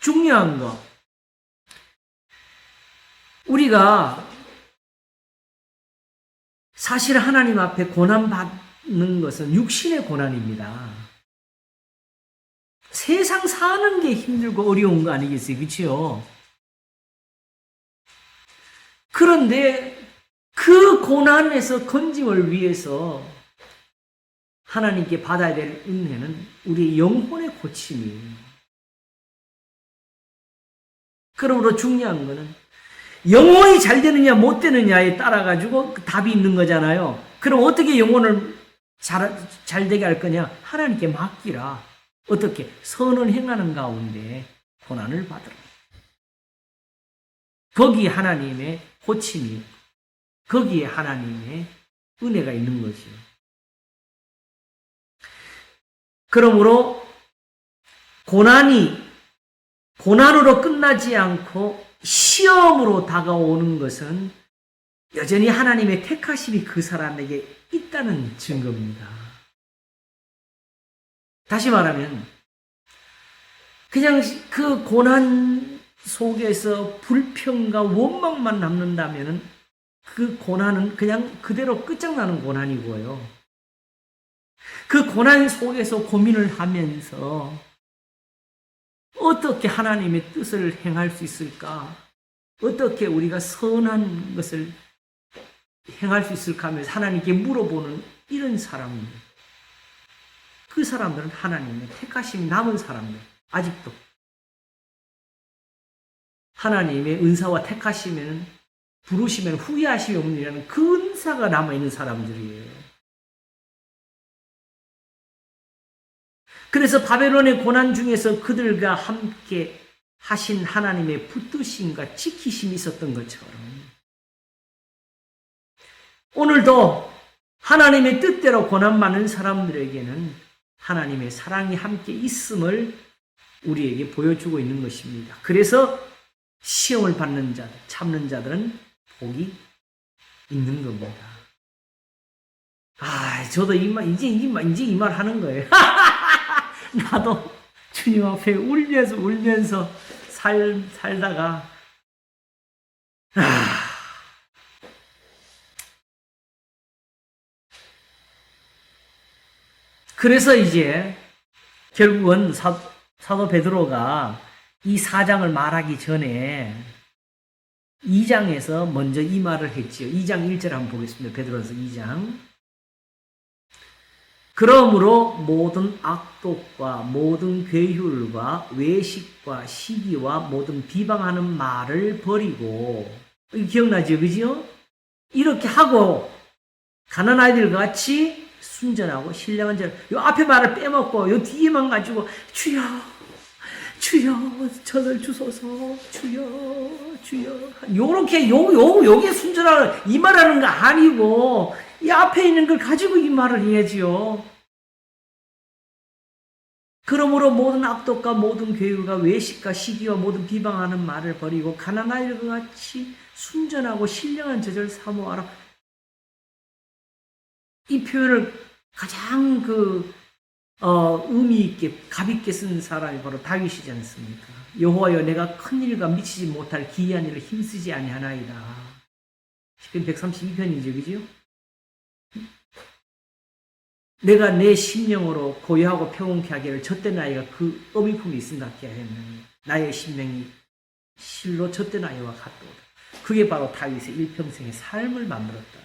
중요한 거. 우리가 사실 하나님 앞에 고난받는 것은 육신의 고난입니다. 세상 사는 게 힘들고 어려운 거 아니겠어요? 그렇죠? 그런데 그 고난에서 건짐을 위해서 하나님께 받아야 될 은혜는 우리의 영혼의 고침이에요. 그러므로 중요한 거는 영혼이 잘 되느냐 못 되느냐에 따라 가지고 답이 있는 거잖아요. 그럼 어떻게 영혼을 잘 되게 할 거냐? 하나님께 맡기라. 어떻게? 선을 행하는 가운데 고난을 받으라. 거기에 하나님의 고침이, 거기에 하나님의 은혜가 있는 거죠. 그러므로 고난으로 끝나지 않고 시험으로 다가오는 것은 여전히 하나님의 택하심이 그 사람에게 있다는 증거입니다. 다시 말하면 그냥 그 고난 속에서 불평과 원망만 남는다면 그 고난은 그냥 그대로 끝장나는 고난이고요. 그 고난 속에서 고민을 하면서 어떻게 하나님의 뜻을 행할 수 있을까? 어떻게 우리가 선한 것을 행할 수 있을까 하면서 하나님께 물어보는 이런 사람들. 그 사람들은 하나님의 택하심이 남은 사람들. 아직도. 하나님의 은사와 택하시면, 부르시면 후회하심이 없느냐는 그 은사가 남아있는 사람들이에요. 그래서 바벨론의 고난 중에서 그들과 함께 하신 하나님의 붙드심과 지키심이 있었던 것처럼 오늘도 하나님의 뜻대로 고난받는 사람들에게는 하나님의 사랑이 함께 있음을 우리에게 보여주고 있는 것입니다. 그래서 시험을 받는 자들, 참는 자들은 복이 있는 겁니다. 저도 이제 이 말 하는 거예요. 나도 주님 앞에 울면서 살다가 그래서 이제 결국은 사도 베드로가 이 4장을 말하기 전에 2장에서 먼저 이 말을 했지요. 2장 1절 한번 보겠습니다. 베드로서 2장. 그러므로 모든 악독과 모든 괴휼과 외식과 시기와 모든 비방하는 말을 버리고, 이거 기억나죠? 그죠? 이렇게 하고 가난 아이들 같이 순전하고 신령한 자를, 요 앞에 말을 빼먹고 요 뒤에만 가지고 주여 저를 주소서, 주여 요렇게 요게 순전한 이 말하는 거 아니고 이 앞에 있는 걸 가지고 이 말을 해야지요. 그러므로 모든 악독과 모든 괴유가 외식과 시기와 모든 비방하는 말을 버리고 가난 아이들과 같이 순전하고 신령한 저절 사모하라. 이 표현을 가장 의미 있게 값 있게 쓴 사람이 바로 다윗이지 않습니까? 여호와여 내가 큰 일과 미치지 못할 기이한 일을 힘쓰지 아니하나이다. 시편 132편이죠, 그죠? 내가 내 심령으로 고요하고 평온케 하기를 젖된 아이가 그 어미품이 있음답게 하였느니 나의 심령이 실로 젖된 아이와 같도다. 그게 바로 다윗의 일평생의 삶을 만들었다.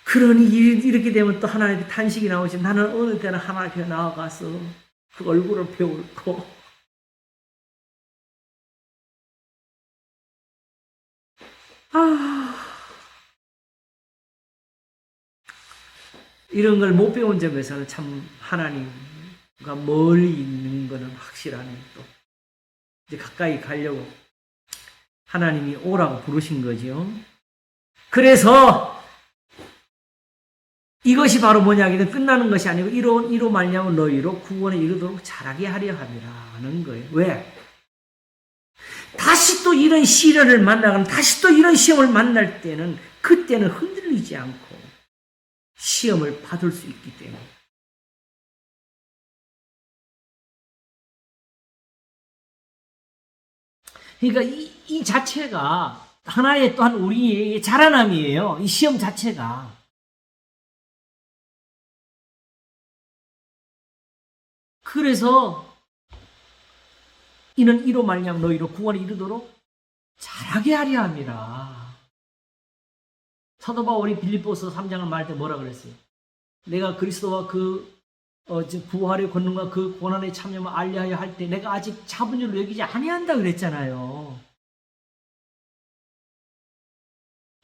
그러니 이렇게 되면 또 하나님의 탄식이 나오지. 나는 어느 때는 하나님 앞에 나아가서 그 얼굴을 배울고 이런 걸 못 배운 점에서는 참 하나님과 멀리 있는 것은 확실하네. 또 이제 가까이 가려고 하나님이 오라고 부르신 거죠. 그래서 이것이 바로 뭐냐 하기는 끝나는 것이 아니고 이로 말미암아 너희로 구원에 이르도록 자라게 하려 함이라는 거예요. 왜? 다시 또 이런 시련을 만나거나 다시 또 이런 시험을 만날 때는 그때는 흔들리지 않고 시험을 받을 수 있기 때문에. 그러니까 이 자체가 하나의 또한 우리의 자라남이에요. 이 시험 자체가. 그래서 이는 이로 말미암아 너희로 구원에 이르도록 자라게 하려 함이라. 사도 바울이 빌립보서 3장을 말할 때 뭐라 그랬어요? 내가 그리스도와 그 부활의 권능과 그 고난의 참여만 알려하여 할 때 내가 아직 잡은 줄로 여기지 아니한다 그랬잖아요.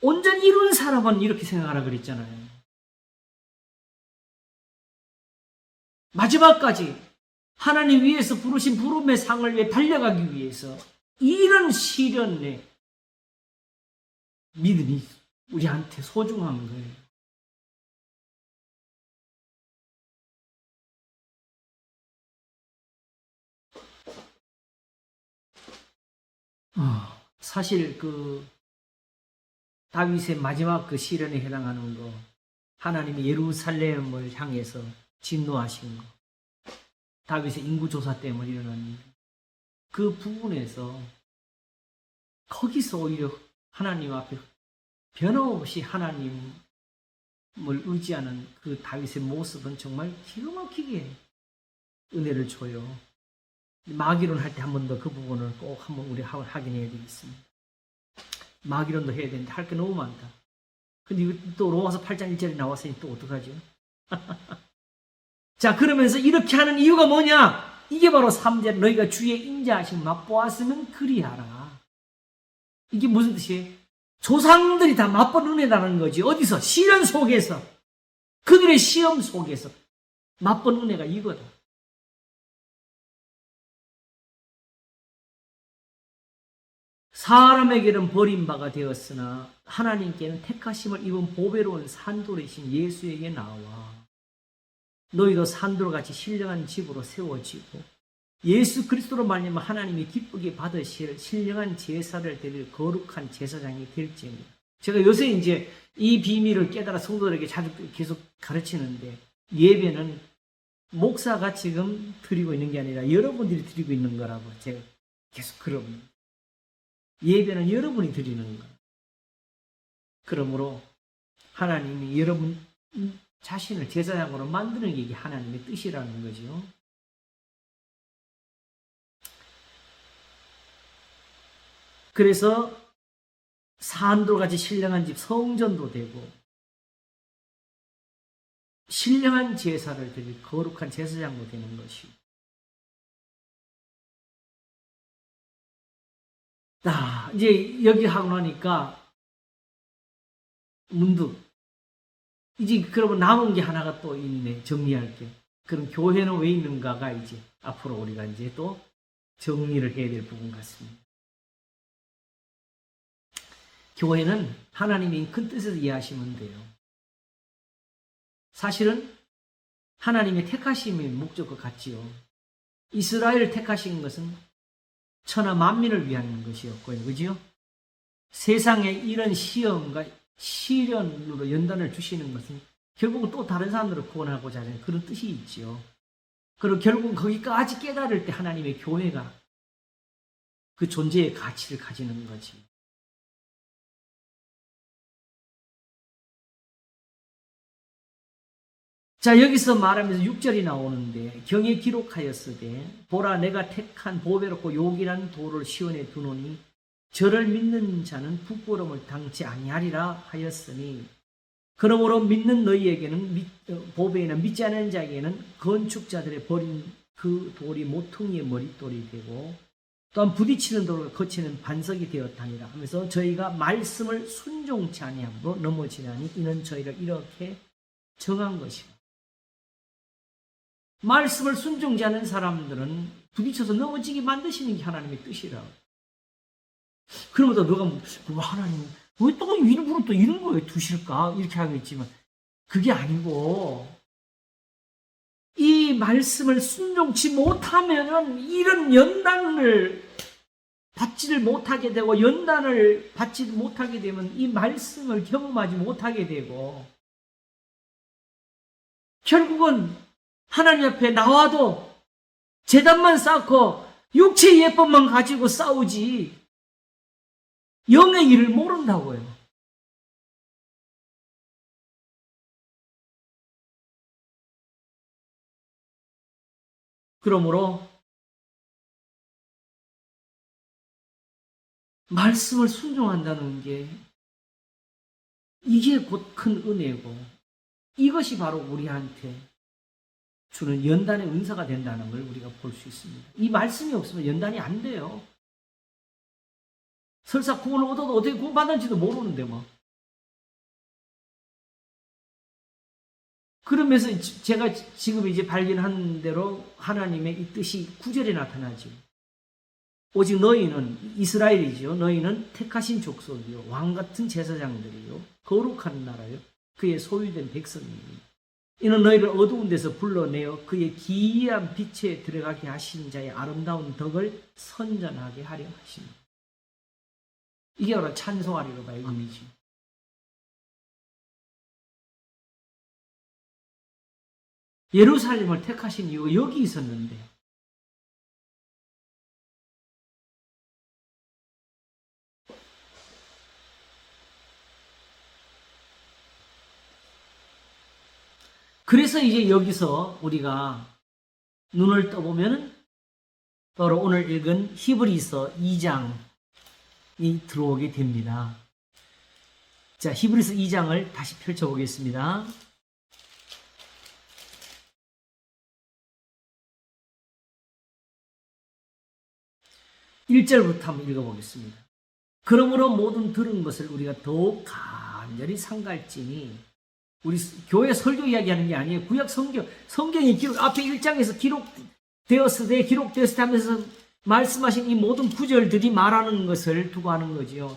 온전히 이룬 사람은 이렇게 생각하라 그랬잖아요. 마지막까지 하나님 위에서 부르신 부름의 상을 위해 달려가기 위해서 이런 시련의 믿음이 우리한테 소중한 거예요. 사실 다윗의 마지막 그 시련에 해당하는 거, 하나님이 예루살렘을 향해서 진노하신 거, 다윗의 인구조사 때문에 일어난 그 부분에서 거기서 오히려 하나님 앞에 변함없이 하나님을 의지하는 그 다윗의 모습은 정말 기가 막히게 은혜를 줘요. 마기론 할 때 한 번 더 그 부분을 꼭 한번 우리 확인해야 되겠습니다. 마기론도 해야 되는데 할 게 너무 많다. 근데 또 로마서 8장 1절에 나왔으니 또 어떡하죠? 자, 그러면서 이렇게 하는 이유가 뭐냐? 이게 바로 3절 너희가 주의 인자하심 맛보았으면 그리하라. 이게 무슨 뜻이에요? 조상들이 다 맛본 은혜라는 거지. 어디서? 시련 속에서. 그들의 시험 속에서 맛본 은혜가 이거다. 사람에게는 버림바가 되었으나 하나님께는 택하심을 입은 보배로운 산돌이신 예수에게 나와 너희도 산돌같이 신령한 집으로 세워지고 예수 그리스도로 말미암아 하나님이 기쁘게 받으실 신령한 제사를 드릴 거룩한 제사장이 될지니. 제가 요새 이제 이 비밀을 깨달아 성도들에게 자주 계속 가르치는데, 예배는 목사가 지금 드리고 있는 게 아니라 여러분들이 드리고 있는 거라고 제가 계속 그럽니다. 예배는 여러분이 드리는 거예요. 그러므로 하나님이 여러분 자신을 제사장으로 만드는 게 이게 하나님의 뜻이라는 거죠. 그래서 산돌같이 신령한 집 성전도 되고 신령한 제사를 드릴 거룩한 제사장도 되는 것이고, 이제 여기 하고 나니까 문득 이제 그러면 남은 게 하나가 또 있네. 정리할 게. 그럼 교회는 왜 있는가가 이제 앞으로 우리가 이제 또 정리를 해야 될 부분 같습니다. 교회는 하나님의 큰 뜻에서 이해하시면 돼요. 사실은 하나님의 택하심의 목적과 같지요. 이스라엘을 택하신 것은 천하 만민을 위한 것이었고요. 그죠? 세상에 이런 시험과 시련으로 연단을 주시는 것은 결국은 또 다른 사람들을 구원하고자 하는 그런 뜻이 있지요. 그리고 결국은 거기까지 깨달을 때 하나님의 교회가 그 존재의 가치를 가지는 거지. 자, 여기서 말하면서 6절이 나오는데 경에 기록하였으되 보라 내가 택한 보배롭고 요긴한 돌을 시온에 두노니 저를 믿는 자는 부끄러움을 당치 아니하리라 하였으니 그러므로 믿는 너희에게는 보배나 믿지 않는 자에게는 건축자들의 버린 그 돌이 모퉁이의 머릿돌이 되고 또한 부딪히는 돌과 거치는 반석이 되었다니라 하면서 저희가 말씀을 순종치 아니함으로 넘어지나니 이는 저희를 이렇게 정한 것이라. 말씀을 순종지 않는 사람들은 부딪혀서 넘어지게 만드시는 게 하나님의 뜻이라. 그러면서 너가 하나님 왜 또 일부러 또 이런 거에 두실까? 이렇게 하겠지만 그게 아니고 이 말씀을 순종치 못하면은 이런 연단을 받지를 못하게 되고 연단을 받지 못하게 되면 이 말씀을 경험하지 못하게 되고 결국은 하나님 앞에 나와도 제단만 쌓고 육체의 예법만 가지고 싸우지 영의 일을 모른다고요. 그러므로 말씀을 순종한다는 게 이게 곧 큰 은혜고 이것이 바로 우리한테 주는 연단의 은사가 된다는 걸 우리가 볼 수 있습니다. 이 말씀이 없으면 연단이 안 돼요. 설사 구원을 얻어도 어떻게 구원받는지도 모르는데 뭐. 그러면서 제가 지금 이제 발견한 대로 하나님의 이 뜻이 9절에 나타나죠. 오직 너희는 이스라엘이죠. 너희는 택하신 족속이요 왕같은 제사장들이요 거룩한 나라요 그의 소유된 백성이요 이는 너희를 어두운 데서 불러내어 그의 기이한 빛에 들어가게 하신 자의 아름다운 덕을 선전하게 하려 하십니다. 이게 바로 찬송하리로 봐요, 의미지. 예루살렘을 택하신 이유가 여기 있었는데 그래서 이제 여기서 우리가 눈을 떠보면 바로 오늘 읽은 히브리서 2장이 들어오게 됩니다. 자, 히브리서 2장을 다시 펼쳐보겠습니다. (1절부터) 한번 읽어보겠습니다. 그러므로 모든 들은 것을 우리가 더욱 간절히 상갈지니 우리 교회 설교 이야기하는 게 아니에요. 구약 성경이 앞에 1장에서 기록되었을 때 하면서 말씀하신 이 모든 구절들이 말하는 것을 두고 하는 거지요.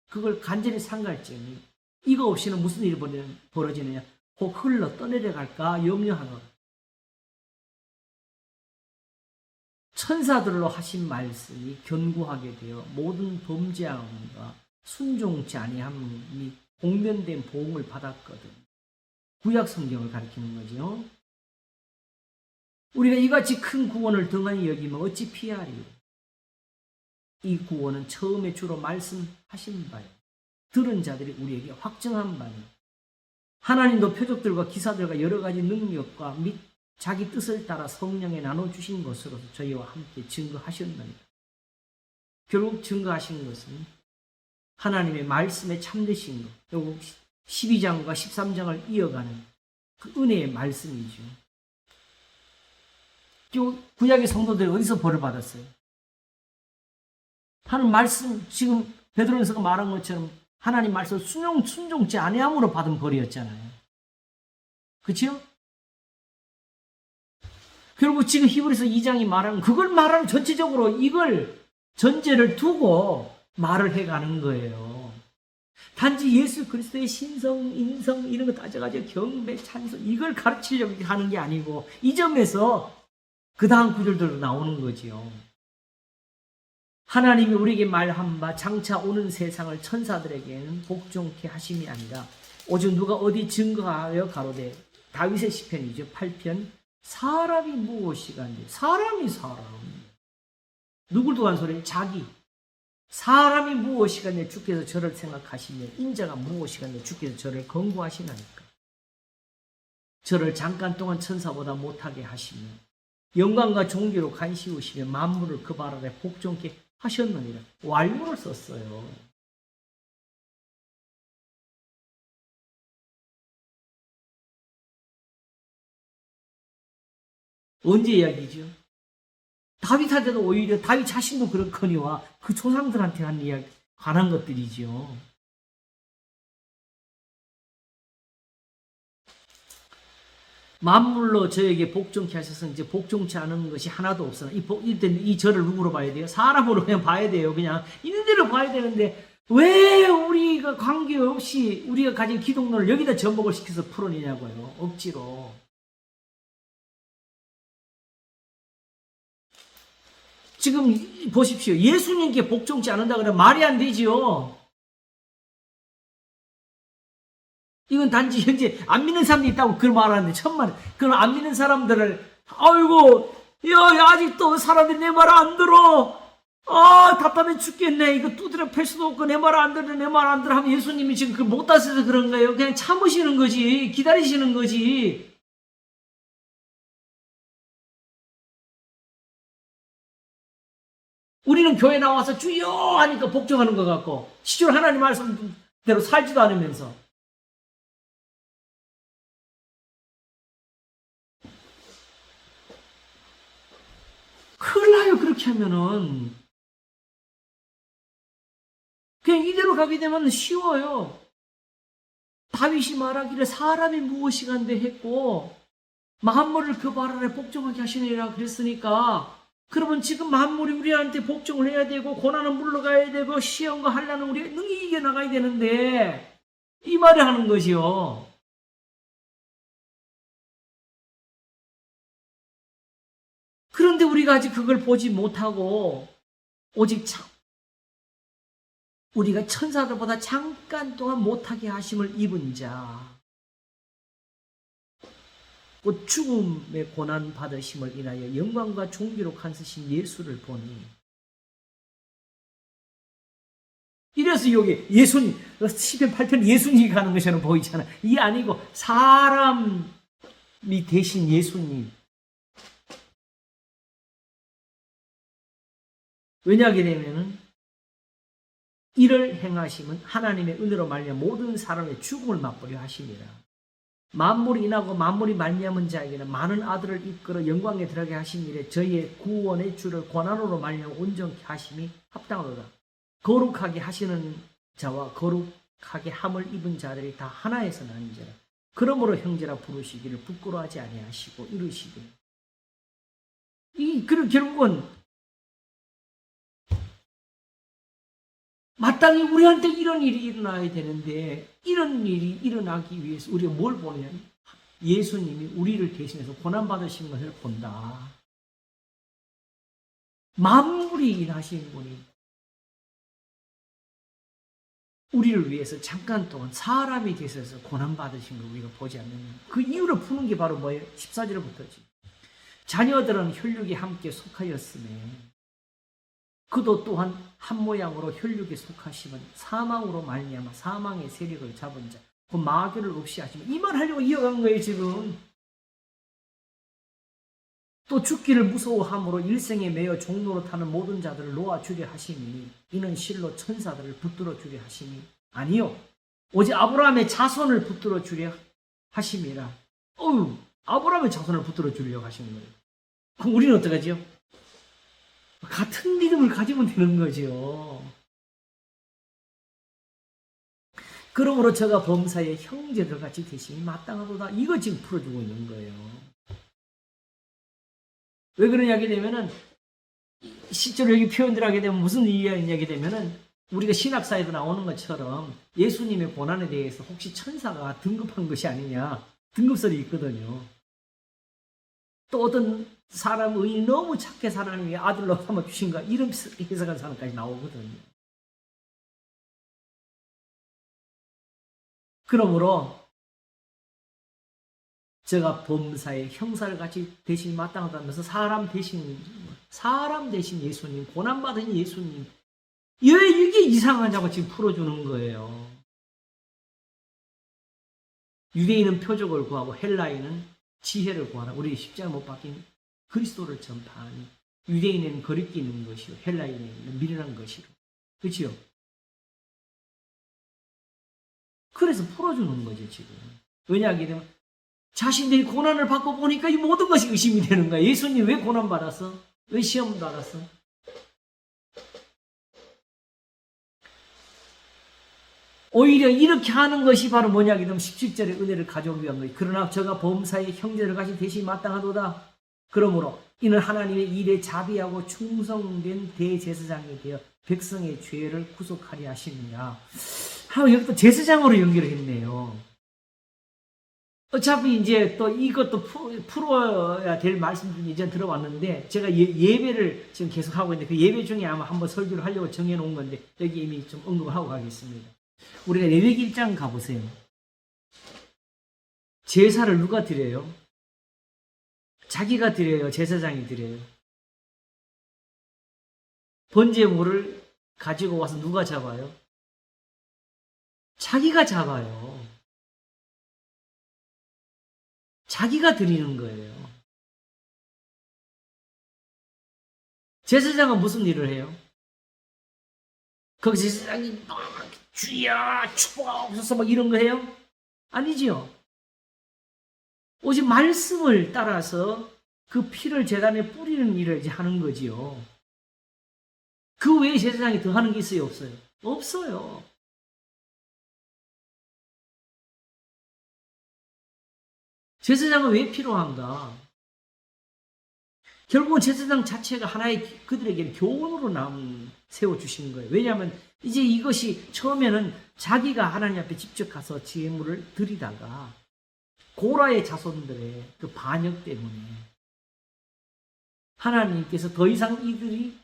그걸 간절히 상갈지니 이거 없이는 무슨 일이 벌어지느냐? 혹 흘러 떠내려갈까 염려하노라. 천사들로 하신 말씀이 견고하게 되어 모든 범죄함과 순종치 아니함이 공면된 보응을 받았거든. 구약 성경을 가리키는 거죠. 우리가 이같이 큰 구원을 등한히 여기면 어찌 피하리요? 이 구원은 처음에 주로 말씀하신 바요. 들은 자들이 우리에게 확정한 바요. 하나님도 표적들과 기사들과 여러 가지 능력과 및 자기 뜻을 따라 성령에 나눠주신 것으로서 저희와 함께 증거하셨느니라. 결국 증거하신 것은 하나님의 말씀에 참되신 것, 결국 12장과 13장을 이어가는 그 은혜의 말씀이죠. 구약의 성도들이 어디서 벌을 받았어요? 하나님 말씀, 지금 베드로전서가 말한 것처럼 하나님 말씀 순종치 아니함으로 받은 벌이었잖아요. 그렇죠? 결국 지금 히브리서 2장이 말하는 그걸 말하는 전체적으로 이걸 전제를 두고 말을 해가는 거예요. 단지 예수 그리스도의 신성, 인성 이런 거 따져가지고 경배, 찬송 이걸 가르치려고 하는 게 아니고 이 점에서 그 다음 구절들로 나오는 거지요. 하나님이 우리에게 말한 바 장차 오는 세상을 천사들에게는 복종케 하심이 아니라 오직 누가 어디 증거하여 가로되 다윗의 시편이죠. 8편 사람이 무엇이간지 사람이 사람 누굴 두고 한 소리? 자기. 사람이 무엇이간에 주께서 저를 생각하시며 인자가 무엇이간에 주께서 저를 권고하시나니까. 저를 잠깐 동안 천사보다 못하게 하시며 영광과 존귀로 간시우시며 만물을 그 발 아래 복종케 하셨느니라. 완료를 썼어요. 언제 이야기죠? 다윗한테도 오히려 다윗 자신도 그렇거니와 그 조상들한테 한 이야기 관한 것들이지요. 만물로 저에게 복종케 하셔서 이제 복종치 않은 것이 하나도 없으나 이 절을 누구로 봐야 돼요? 사람으로 그냥 봐야 돼요. 그냥 있는 대로 봐야 되는데 왜 우리가 관계없이 우리가 가진 기독론을 여기다 접목을 시켜서 풀어내냐고요. 억지로. 지금 보십시오. 예수님께 복종치 않는다 그러면 말이 안 되지요. 이건 단지 현재 안 믿는 사람들이 있다고 그걸 말하는데 천만 그럼 안 믿는 사람들을 아이고 야 아직도 사람들이 내 말 안 들어. 아 답답해 죽겠네. 이거 두드려 팰 수도 없고 내 말 안 들어 내 말 안 들어 하면 예수님이 지금 그걸 못 다스려서 그런 거예요. 그냥 참으시는 거지. 기다리시는 거지. 우리는 교회 나와서 주여 하니까 복종하는 것 같고 실제로 하나님 말씀대로 살지도 않으면서 큰일 나요. 그렇게 하면은 그냥 이대로 가게 되면 쉬워요. 다윗이 말하기를 사람이 무엇이간데 했고 만물을 그 발 아래 복종하게 하시느니라 그랬으니까 그러면 지금 만물이 우리한테 복종을 해야 되고 고난은 물러가야 되고 시험과 환난은 우리가 능히 이겨나가야 되는데 이 말을 하는 것이요. 그런데 우리가 아직 그걸 보지 못하고 오직 우리가 천사들보다 잠깐 동안 못하게 하심을 입은 자 곧 죽음의 고난 받으심을 인하여 영광과 존귀로 간쓰신 예수를 보니 이래서 여기 예수님 시편 8편 예수님이 가는 것처럼 보이잖아. 이게 아니고 사람이 대신 예수님. 왜냐하게 되면은 이를 행하심은 하나님의 은혜로 말미암아 모든 사람의 죽음을 맛보려 하심이라. 만물이 인하고 만물이 말미암은 자에게는 많은 아들을 이끌어 영광에 들어가게 하신 일에 저희의 구원의 주를 고난으로 말미암아 온전케 하심이 합당하도다. 거룩하게 하시는 자와 거룩하게 함을 입은 자들이 다 하나에서 나뉘니라. 그러므로 형제라 부르시기를 부끄러워하지 아니하시고 이르시기를. 그런 결국은 마땅히 우리한테 이런 일이 일어나야 되는데 이런 일이 일어나기 위해서 우리가 뭘 보냐면 예수님이 우리를 대신해서 고난받으신 것을 본다. 만물이 일하신 분이 우리를 위해서 잠깐 동안 사람이 되셔서 고난받으신 걸 우리가 보지 않느냐. 그 이유를 푸는 게 바로 뭐예요? 14절부터지. 자녀들은 혈육이 함께 속하였으며 그도 또한 한 모양으로 혈육에 속하시면 사망으로 말미암아 사망의 세력을 잡은 자, 그 마귀를 없이 하시면 이 말 하려고 이어간 거예요 지금. 또 죽기를 무서워함으로 일생에 매여 종로로 타는 모든 자들을 놓아주려 하시니 이는 실로 천사들을 붙들어 주려 하시니 아니요 오직 아브라함의 자손을 붙들어 주려 하심이라. 아브라함의 자손을 붙들어 주려고 하시는 거예요. 그럼 우리는 어떡하지요? 같은 믿음을 가지면 되는 거죠. 그러므로 저가 범사의 형제들 같이 되심이 마땅하도다. 이거 지금 풀어주고 있는 거예요. 왜 그러냐 하게 되면은 실제로 여기 표현들 하게 되면 무슨 이야기 되면은 우리가 신학사에도 나오는 것처럼 예수님의 고난에 대해서 혹시 천사가 등급한 것이 아니냐 등급설이 있거든요. 또 어떤 사람 의인이 너무 착해 하나님이 아들로 삼아주신가 이런 해석한 사람까지 나오거든요. 그러므로 제가 범사의 형사를 같이 대신 마땅하다면서 사람 대신 사람 대신 예수님, 고난받은 예수님. 왜 이게 이상하냐고 지금 풀어주는 거예요. 유대인은 표적을 구하고 헬라인은 지혜를 구하라. 우리 십자가 못 박힌 그리스도를 전파하니 유대인에는 거리끼 있는 것이요 헬라인에는 미련한 것이로. 그렇지요? 그래서 풀어주는 거죠 지금. 왜냐하면 자신들이 고난을 받고 보니까 이 모든 것이 의심이 되는 거야. 예수님 왜 고난 받았어? 왜 시험 받았어? 오히려 이렇게 하는 것이 바로 뭐냐 하면 17절의 은혜를 가져오기 위한 거예요. 그러나 저가 범사의 형제를 가진 대신이 마땅하도다. 그러므로 이는 하나님의 일에 자비하고 충성된 대제사장이 되어 백성의 죄를 구속하려 하시느냐. 여기 또 제사장으로 연결을 했네요. 어차피 이제 또 이것도 풀어야 될 말씀 중에 이전 들어왔는데 제가 예배를 지금 계속 하고 있는데 그 예배 중에 아마 한번 설교를 하려고 정해놓은 건데 여기 이미 좀 언급을 하고 가겠습니다. 우리가 레위기 1장 가보세요. 제사를 누가 드려요? 자기가 드려요? 제사장이 드려요? 번제물을 가지고 와서 누가 잡아요? 자기가 잡아요. 자기가 드리는 거예요. 제사장은 무슨 일을 해요? 거기 제사장이 막 주야 축복하옵소서 막 이런 거 해요? 아니지요. 오직 말씀을 따라서 그 피를 제단에 뿌리는 일을 이제 하는 거지요. 그 외에 제사장이 더 하는 게 있어요? 없어요? 없어요. 제사장은 왜 필요한가? 결국은 제사장 자체가 하나의 그들에게 교훈으로 세워주신 거예요. 왜냐하면 이제 이것이 처음에는 자기가 하나님 앞에 직접 가서 제물을 드리다가 고라의 자손들의 그 반역 때문에 하나님께서 더 이상 이들이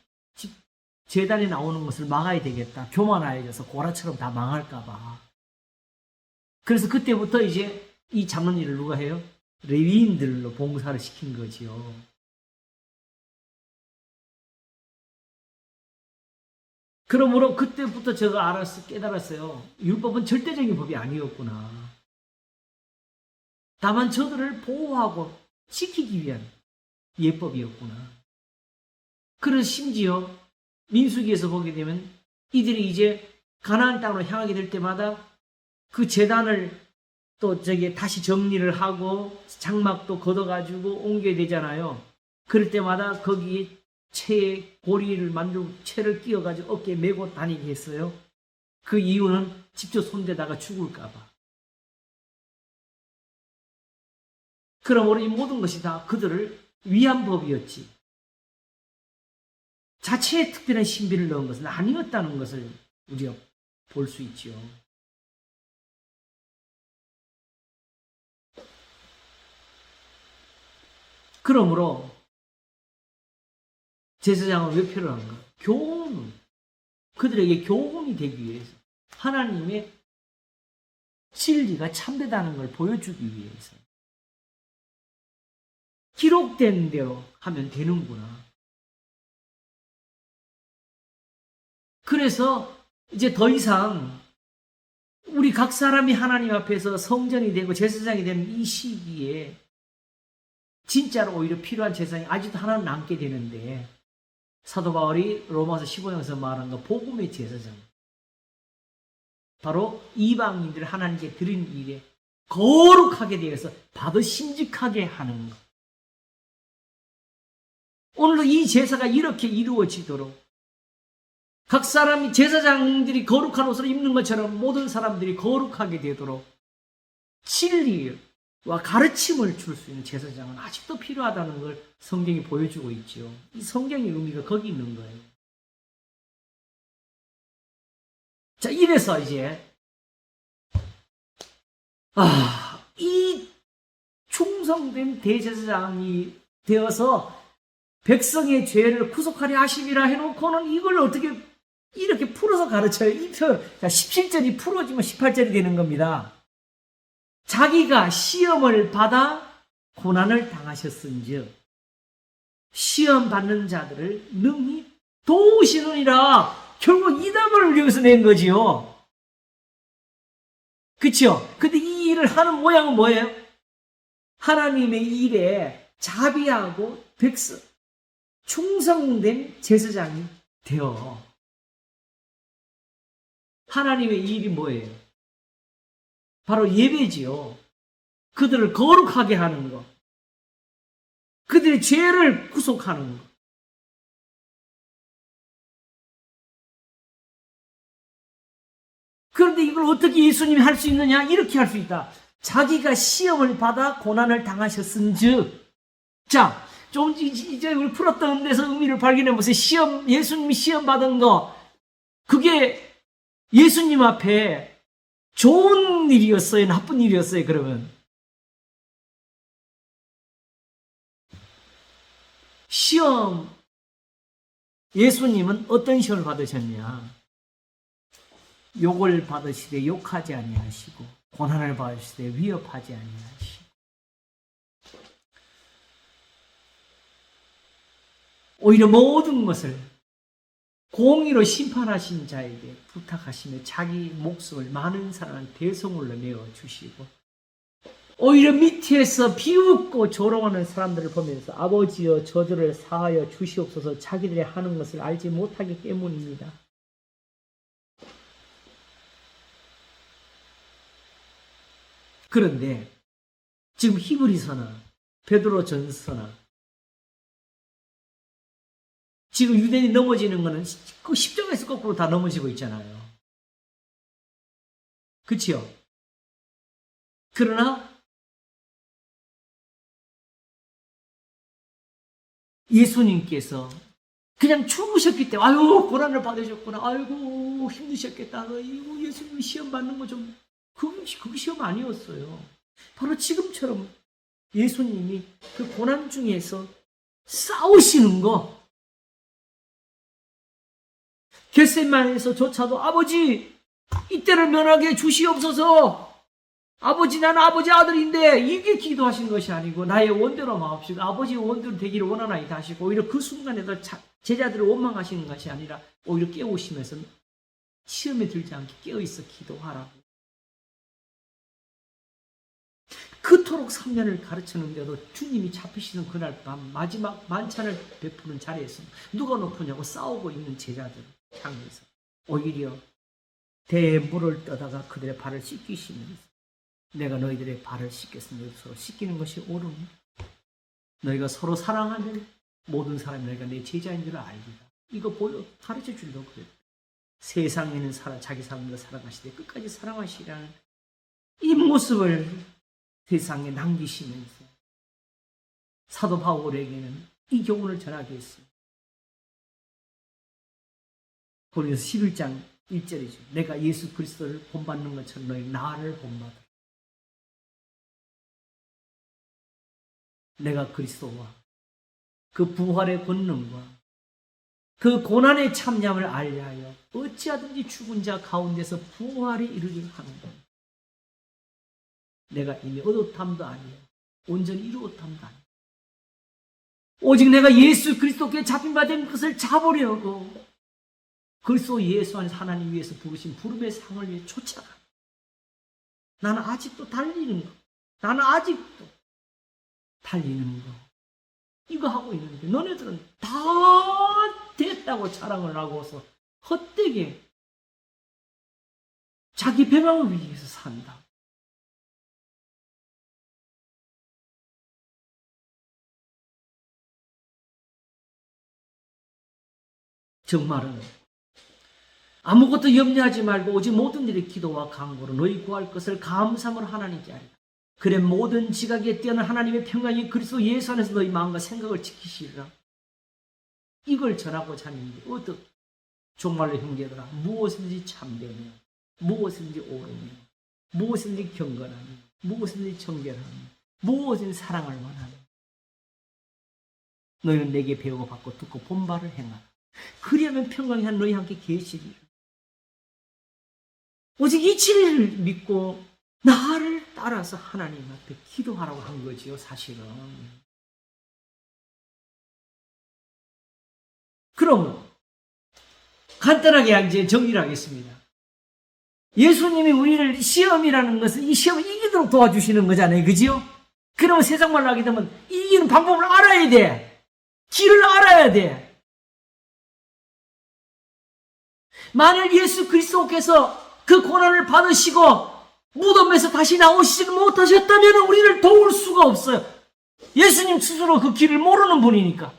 제단에 나오는 것을 막아야 되겠다. 교만하여져서 고라처럼 다 망할까봐. 그래서 그때부터 이제 이 잡는 일을 누가 해요? 레위인들로 봉사를 시킨 거지요. 그러므로 그때부터 제가 깨달았어요. 율법은 절대적인 법이 아니었구나. 다만 저들을 보호하고 지키기 위한 예법이었구나. 그래서 심지어 민수기에서 보게 되면 이들이 이제 가나안 땅으로 향하게 될 때마다 그 제단을 또 다시 정리를 하고 장막도 걷어가지고 옮겨야 되잖아요. 그럴 때마다 거기에 채에 고리를 만들고 채를 끼워가지고 어깨에 메고 다니게 했어요. 그 이유는 직접 손대다가 죽을까봐. 그러므로 이 모든 것이 다 그들을 위한 법이었지. 자체에 특별한 신비를 넣은 것은 아니었다는 것을 우리가 볼 수 있죠. 그러므로 제사장은 왜 필요한가? 교훈. 그들에게 교훈이 되기 위해서. 하나님의 진리가 참되다는 걸 보여주기 위해서. 기록된 대로 하면 되는구나. 그래서 이제 더 이상 우리 각 사람이 하나님 앞에서 성전이 되고 제사장이 되는 이 시기에 진짜로 오히려 필요한 제사장이 아직도 하나는 남게 되는데 사도 바울이 로마서 15장에서 말한 거 복음의 제사장. 바로 이방인들을 하나님께 드린 일에 거룩하게 되어서 받아 심직하게 하는 것. 오늘도 이 제사가 이렇게 이루어지도록 각 사람이 제사장들이 거룩한 옷을 입는 것처럼 모든 사람들이 거룩하게 되도록 진리와 가르침을 줄 수 있는 제사장은 아직도 필요하다는 걸 성경이 보여주고 있죠. 이 성경의 의미가 거기 있는 거예요. 자, 이래서 이제 이 충성된 대제사장이 되어서 백성의 죄를 구속하려 하심이라 해놓고는 이걸 어떻게 이렇게 풀어서 가르쳐요. 이 표현. 자, 17절이 풀어지면 18절이 되는 겁니다. 자기가 시험을 받아 고난을 당하셨은즉 시험 받는 자들을 능히 도우시느니라. 결국 이 답을 여기서 낸 거지요. 그쵸? 근데 이 일을 하는 모양은 뭐예요? 하나님의 일에 자비하고 백성, 충성된 제사장이 되어. 하나님의 일이 뭐예요? 바로 예배지요. 그들을 거룩하게 하는 것. 그들의 죄를 구속하는 것. 그런데 이걸 어떻게 예수님이 할 수 있느냐? 이렇게 할 수 있다. 자기가 시험을 받아 고난을 당하셨은즉. 자, 좀 이제 우리 풀었던 데서 의미를 발견해 보세요. 예수님이 시험 받은 거, 그게 예수님 앞에 좋은 일이었어요? 나쁜 일이었어요? 그러면 시험, 예수님은 어떤 시험을 받으셨냐? 욕을 받으시되 욕하지 아니하시고, 고난을 받으시되 위협하지 아니하시고, 오히려 모든 것을 공의로 심판하신 자에게 부탁하시며 자기 목숨을 많은 사람을 대성물로 내어주시고, 오히려 밑에서 비웃고 조롱하는 사람들을 보면서 아버지여 저들을 사하여 주시옵소서, 자기들이 하는 것을 알지 못하기 때문입니다. 그런데 지금 히브리서나 베드로전서나 지금 유대인이 넘어지는 거는 그 십자가에서 거꾸로 다 넘어지고 있잖아요. 그치요? 그러나 예수님께서 그냥 죽으셨기 때문에, 아유, 고난을 받으셨구나, 아이고, 힘드셨겠다, 아이고, 예수님 시험 받는 거 좀, 그게 시험 아니었어요. 바로 지금처럼 예수님이 그 고난 중에서 싸우시는 거, 겟세마네에서조차도 아버지, 이때를 면하게 주시옵소서, 아버지, 나는 아버지 아들인데, 이게 기도하신 것이 아니고 나의 원대로 마옵시고 아버지의 원대로 되기를 원하나이다 하시고, 오히려 그 순간에도 제자들을 원망하시는 것이 아니라 오히려 깨우시면서 시험에 들지 않게 깨어있어 기도하라고. 그토록 3년을 가르쳤는데도 주님이 잡히시는 그날 밤 마지막 만찬을 베푸는 자리에서 누가 높으냐고 싸우고 있는 제자들 향해서 오히려 대에 물을 떠다가 그들의 발을 씻기시면서, 내가 너희들의 발을 씻겠으니 서로 씻기는 것이 옳으니 너희가 서로 사랑하면 모든 사람이 너희가 내 제자인 줄 알리라. 이거 가르쳐 주려고 그래요. 세상에는 자기 사람들과 살아가시되 끝까지 사랑하시라는 이 모습을 세상에 남기시면서 사도 바울에게는 이 교훈을 전하게 했어요. 고린도서 11장 1절이죠. 내가 예수 그리스도를 본받는 것처럼 너희 나를 본받으라. 내가 그리스도와 그 부활의 권능과 그 고난의 참념을 알리하여 어찌하든지 죽은 자 가운데서 부활이 이루게 하는 것. 내가 이미 얻었담도 아니요 온전히 이루었담도 아니요 오직 내가 예수 그리스도께 잡힌 바 된 것을 잡으려고 그리스도 예수 안에서 하나님 위해서 부르신 부름의 상을 위해 쫓아가. 나는 아직도 달리는 거. 나는 아직도 달리는 거. 이거 하고 있는데 너네들은 다 됐다고 자랑을 하고서 헛되게 자기 배방을 위해서 산다. 정말은 아무것도 염려하지 말고 오직 모든 일에 기도와 간구로 너희 구할 것을 감사함으로 하나님께 하리라. 그래 모든 지각에 뛰어난 하나님의 평강이 그리스도 예수 안에서 너희 마음과 생각을 지키시리라. 이걸 전하고자 하는데 어떻게? 정말로 형제들아, 무엇이든지 참되며 무엇이든지 옳으며 무엇이든지 경건하며 무엇이든지 정결하며 무엇이든지 사랑을 원하며 너희는 내게 배우고 받고 듣고 본 바를 행하라. 그리하면 평강이 한 너희 함께 계시리라. 오직 이 진리를 믿고 나를 따라서 하나님 앞에 기도하라고 한 거지요, 사실은. 그러면 간단하게 이제 정리를 하겠습니다. 예수님이 우리를 시험이라는 것은 이 시험을 이기도록 도와주시는 거잖아요. 그지요? 그러면 세상 말로 하게 되면 이기는 방법을 알아야 돼. 길을 알아야 돼. 만일 예수 그리스도께서 그 고난을 받으시고 무덤에서 다시 나오시지 못하셨다면 우리를 도울 수가 없어요. 예수님 스스로 그 길을 모르는 분이니까.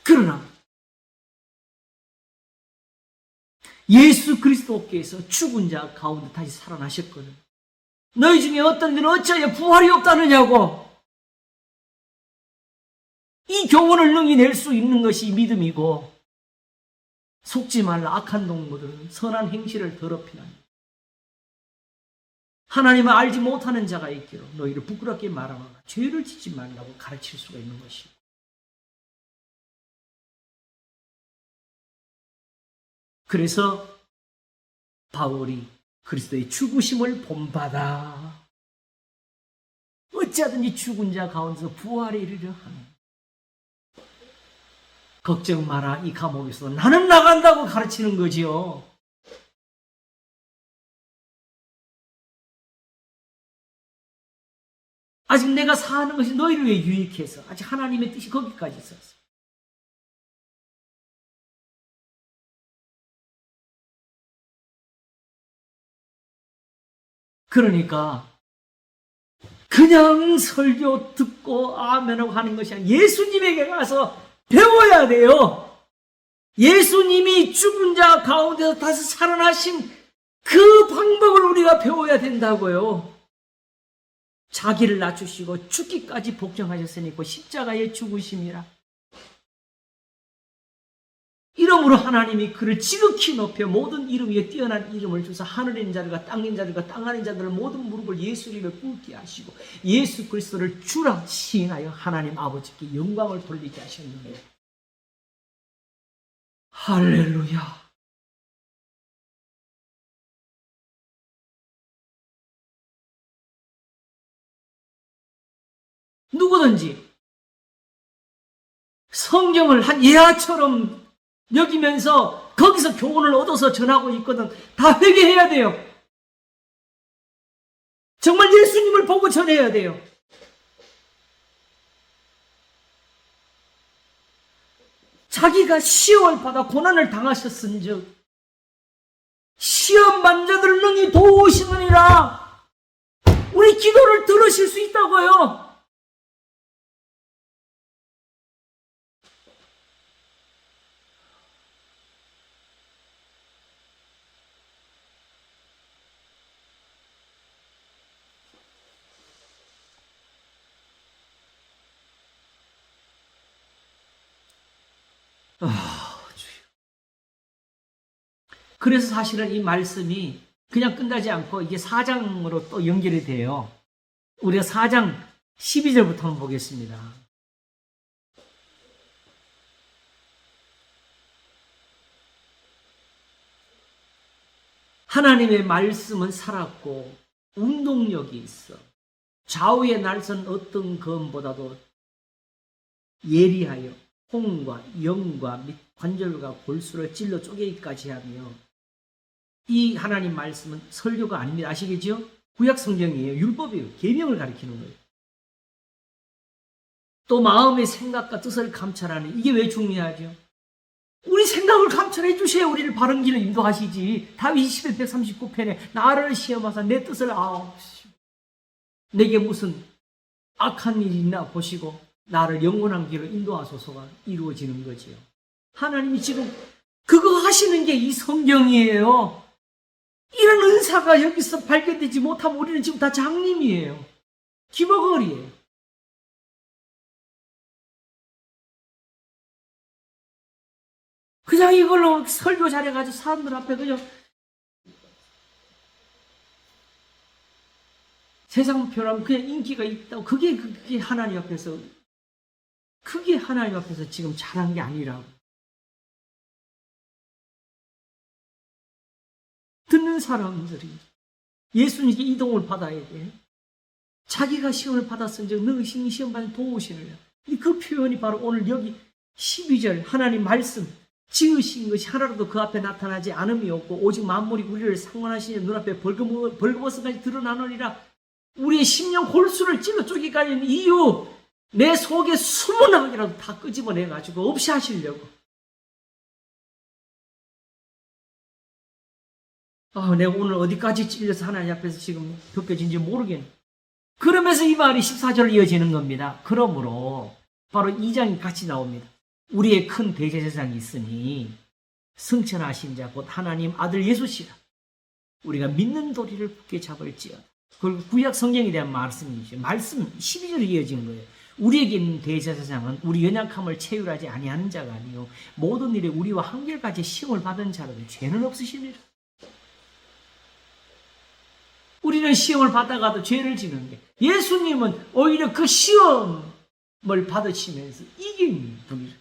그러나 예수 그리스도께서 죽은 자 가운데 다시 살아나셨거든. 너희 중에 어떤 이는 어찌하여 부활이 없다느냐고. 이 교훈을 능히 낼 수 있는 것이 믿음이고, 속지 말라. 악한 동무들은 선한 행실을 더럽히나니 하나님을 알지 못하는 자가 있기로 너희를 부끄럽게 말하거나 죄를 짓지 말라고 가르칠 수가 있는 것이고. 그래서 바울이 그리스도의 죽으심을 본받아 어찌하든지 죽은 자 가운데서 부활에 이르려 하는, 걱정 마라 이 감옥에서 나는 나간다고 가르치는 거지요. 아직 내가 사는 것이 너희를 위해 유익해서 아직 하나님의 뜻이 거기까지 있었어. 그러니까 그냥 설교 듣고 아멘하고 하는 것이 아니라 예수님에게 가서 배워야 돼요. 예수님이 죽은 자 가운데서 다시 살아나신 그 방법을 우리가 배워야 된다고요. 자기를 낮추시고 죽기까지 복종하셨으니 그 십자가의 죽으심이라. 이름으로 하나님이 그를 지극히 높여 모든 이름 위에 뛰어난 이름을 주사 하늘에 있는 자들과 땅에 있는 자들과 땅 안에 있는 자들을 모든 무릎을 예수 이름에 꿇게 하시고 예수 그리스도를 주라 시인하여 하나님 아버지께 영광을 돌리게 하셨는데, 할렐루야. 누구든지 성경을 한 예화처럼 여기면서 거기서 교훈을 얻어서 전하고 있거든. 다 회개해야 돼요. 정말 예수님을 보고 전해야 돼요. 자기가 시험을 받아 고난을 당하셨은즉 시험 만자들을 능히 도우시느니라. 우리 기도를 들으실 수 있다고요. 그래서 사실은 이 말씀이 그냥 끝나지 않고 이게 4장으로 또 연결이 돼요. 우리가 4장 12절부터 한번 보겠습니다. 하나님의 말씀은 살았고 운동력이 있어 좌우의 날선 어떤 검보다도 예리하여 홍과 영과 및 관절과 골수를 찔러 쪼개기까지 하며, 이 하나님 말씀은 설교가 아닙니다. 아시겠죠? 구약 성경이에요. 율법이에요. 계명을 가리키는 거예요. 또 마음의 생각과 뜻을 감찰하는, 이게 왜 중요하죠? 우리 생각을 감찰해 주셔야 우리를 바른 길을 인도하시지. 다윗 11편 139편에 나를 시험하사 내 뜻을 아옵시고 내게 무슨 악한 일이 있나 보시고 나를 영원한 길을 인도하소서가 이루어지는 거지요. 하나님이 지금 그거 하시는 게 이 성경이에요. 이런 은사가 여기서 발견되지 못하면 우리는 지금 다 장님이에요. 기머거리예요. 그냥 이걸로 설교 잘해가지고 사람들 앞에 그냥 세상 표라면 그냥 인기가 있다고, 그게 하나님 앞에서, 그게 하나님 앞에서 지금 잘한 게 아니라고. 듣는 많은 사람들이 예수님께 이동을 받아야 돼. 자기가 시험을 받았은즉 너희 시험 받는 도우시느냐. 그 표현이 바로 오늘 여기 12절 하나님 말씀 지으신 것이 하나라도 그 앞에 나타나지 않음이 없고 오직 만물이 우리를 상관하시니 눈앞에 벌거벗어까지 드러나느니라. 우리의 심령 골수를 찔러 쪼개까지 있는 이유, 내 속에 숨은 악이라도 다 끄집어내가지고 없이 하시려고. 내가 오늘 어디까지 찔려서 하나님 앞에서 지금 겪어진지 모르겠네. 그러면서 이 말이 14절로 이어지는 겁니다. 그러므로 바로 2장이 같이 나옵니다. 우리의 큰 대제사장이 있으니 승천하신 자 곧 하나님 아들 예수시라. 우리가 믿는 도리를 굳게 잡을지어다. 그리고 구약 성경에 대한 말씀이죠. 말씀 12절에 이어지는 거예요. 우리에게 있는 대제사장은 우리 연약함을 체휼하지 아니하는 자가 아니요 모든 일에 우리와 한결같이 시험을 받은 자라도 죄는 없으시니라. 우리는 시험을 받다가도 죄를 지는 게, 예수님은 오히려 그 시험을 받으시면서 이긴 분이라.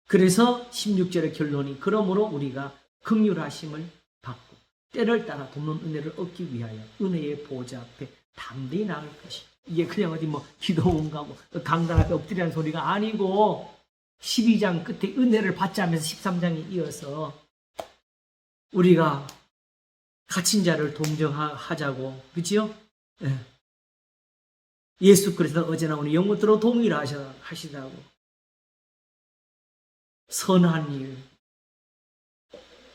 그래서 16절의 결론이 그러므로 우리가 긍휼하심을 받고 때를 따라 돕는 은혜를 얻기 위하여 은혜의 보좌 앞에 담대히 나갈 것이다. 이게 그냥 어디 기도원 가고 강단 앞에 엎드리는 소리가 아니고 12장 끝에 은혜를 받자면서 13장에 이어서 우리가 갇힌 자를 동정하자고, 그렇지요? 예수 그리스도 어제나 오늘 영원토록 동일하시다고. 선한 일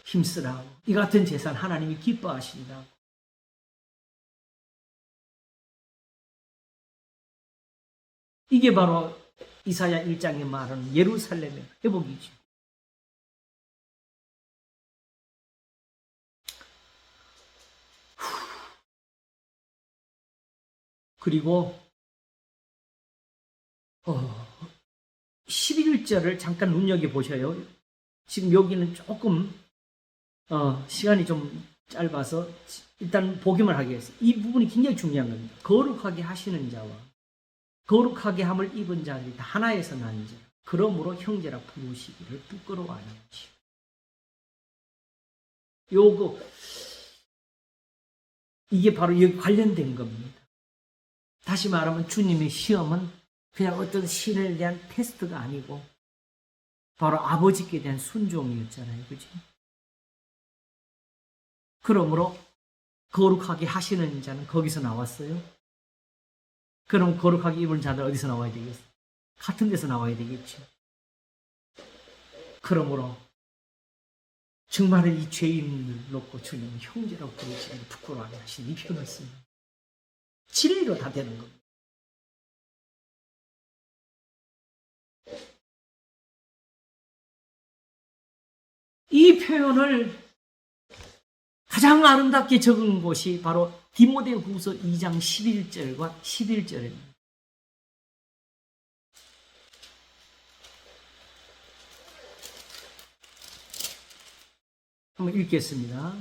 힘쓰라고. 이 같은 재산 하나님이 기뻐하신다고. 이게 바로 이사야 1장에 말하는 예루살렘의 회복이죠. 그리고 11절을 잠깐 눈여겨보셔요. 지금 여기는 조금 시간이 좀 짧아서 일단 보기만 하겠습니다. 이 부분이 굉장히 중요한 겁니다. 거룩하게 하시는 자와 거룩하게 함을 입은 자들이 다 하나에서 난 자, 그러므로 형제라 부르시기를 부끄러워하는 것이요. 이게 바로 여기 관련된 겁니다. 다시 말하면 주님의 시험은 그냥 어떤 신에 대한 테스트가 아니고 바로 아버지께 대한 순종이었잖아요. 그죠? 그러므로 거룩하게 하시는 자는 거기서 나왔어요. 그럼 거룩하게 입은 자들 어디서 나와야 되겠어요? 같은 데서 나와야 되겠죠. 그러므로 정말 이 죄인을 놓고 주님은 형제라고 부르시는 부끄러워하게 하신 이 표현을 씁니다. 진리로 다 되는 겁니다. 이 표현을 가장 아름답게 적은 곳이 바로 디모데후서 2장 11절과 11절입니다. 한번 읽겠습니다.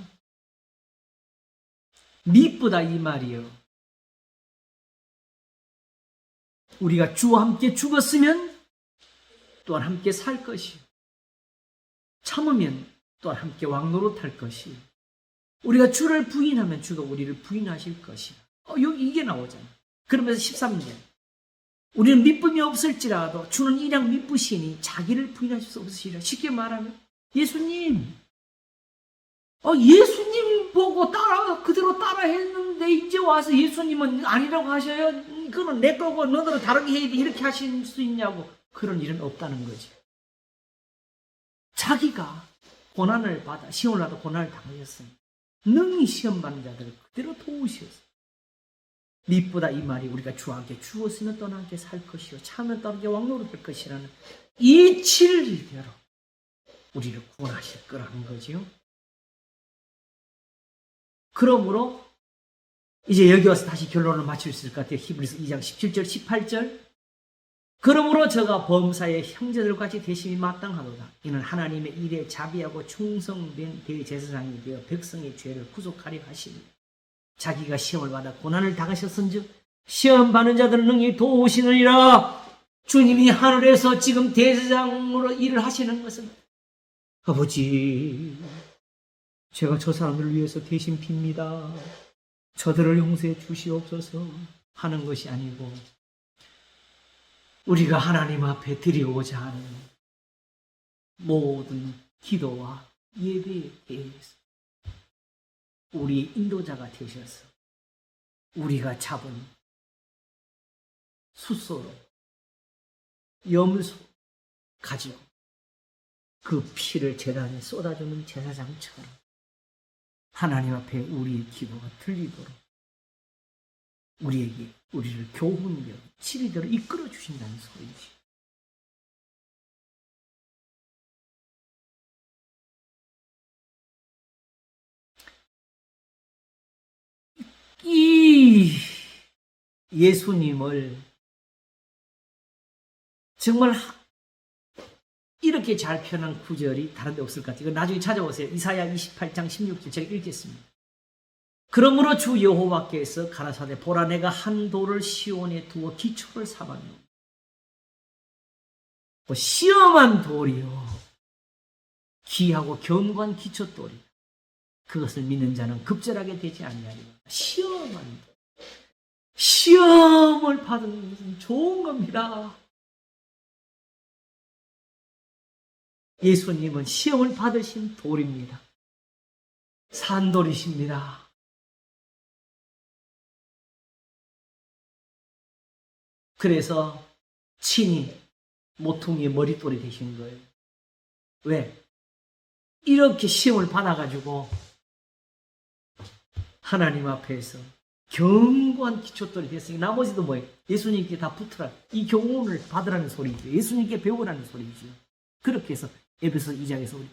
미쁘다 이 말이요. 우리가 주와 함께 죽었으면 또한 함께 살 것이요. 참으면 또한 함께 왕노릇할 것이요. 우리가 주를 부인하면 주가 우리를 부인하실 것이요. 여기 이게 나오잖아요. 그러면서 13절. 우리는 믿음이 없을지라도 주는 이랑 믿으시니 자기를 부인하실 수 없으시리라. 쉽게 말하면 예수님 보고 그대로 따라 했는데 이제 와서 예수님은 아니라고 하셔요. 그건 내 거고 너들은 다르게 해야 돼. 이렇게 하실 수 있냐고. 그런 일은 없다는 거지. 자기가 고난을 받아 시험을 받아 고난을 당하셨으니 능히 시험 받는 자들을 그대로 도우시었어요. 미쁘다 이 말이 우리가 주와 함께 죽었으면 또한 함께 살 것이요 참으면 또한 함께 왕노릇할 것이라는 이 진리대로 우리를 구원하실 거라는 거지요. 그러므로 이제 여기 와서 다시 결론을 맞출 수 있을 것 같아요. 히브리서 2장 17절 18절. 그러므로 저가 범사의 형제들과 같이 대심이 마땅하도다. 이는 하나님의 일에 자비하고 충성된 대제사장이 되어 백성의 죄를 구속하려 하시니 자기가 시험을 받아 고난을 당하셨은즉 시험 받는 자들은 능히 도우시느니라. 주님이 하늘에서 지금 대제사장으로 일을 하시는 것은 아버지, 제가 저 사람들을 위해서 대신 빕니다. 저들을 용서해 주시옵소서 하는 것이 아니고 우리가 하나님 앞에 드리고자 하는 모든 기도와 예배에 대해서 우리의 인도자가 되셔서 우리가 잡은 숫소로 염소 가지고 그 피를 제단에 쏟아주는 제사장처럼 하나님 앞에 우리의 기도가 들리도록 우리를 교훈되어 치리대로 이끌어 주신다는 소리지. 이 예수님을 정말 이렇게 잘 표현한 구절이 다른 데 없을 것 같아요. 나중에 찾아보세요. 이사야 28장 16절 제가 읽겠습니다. 그러므로 주 여호와께서 가라사대 보라 내가 한 돌을 시온에 두어 기초를 삼았노. 시험한 돌이요 귀하고 견고한 기초돌이 그것을 믿는 자는 급절하게 되지 아니하리라. 시험한 돌. 시험을 받은 것은 좋은 겁니다. 예수님은 시험을 받으신 돌입니다. 산돌이십니다. 그래서 친히 모퉁이의 머릿돌이 되신 거예요. 왜? 이렇게 시험을 받아가지고 하나님 앞에서 견고한 기초돌이 됐으니 나머지도 뭐예요? 예수님께 다 붙으라. 이 교훈을 받으라는 소리죠. 예수님께 배우라는 소리죠. 그렇게 해서 에베소 2장에서 우리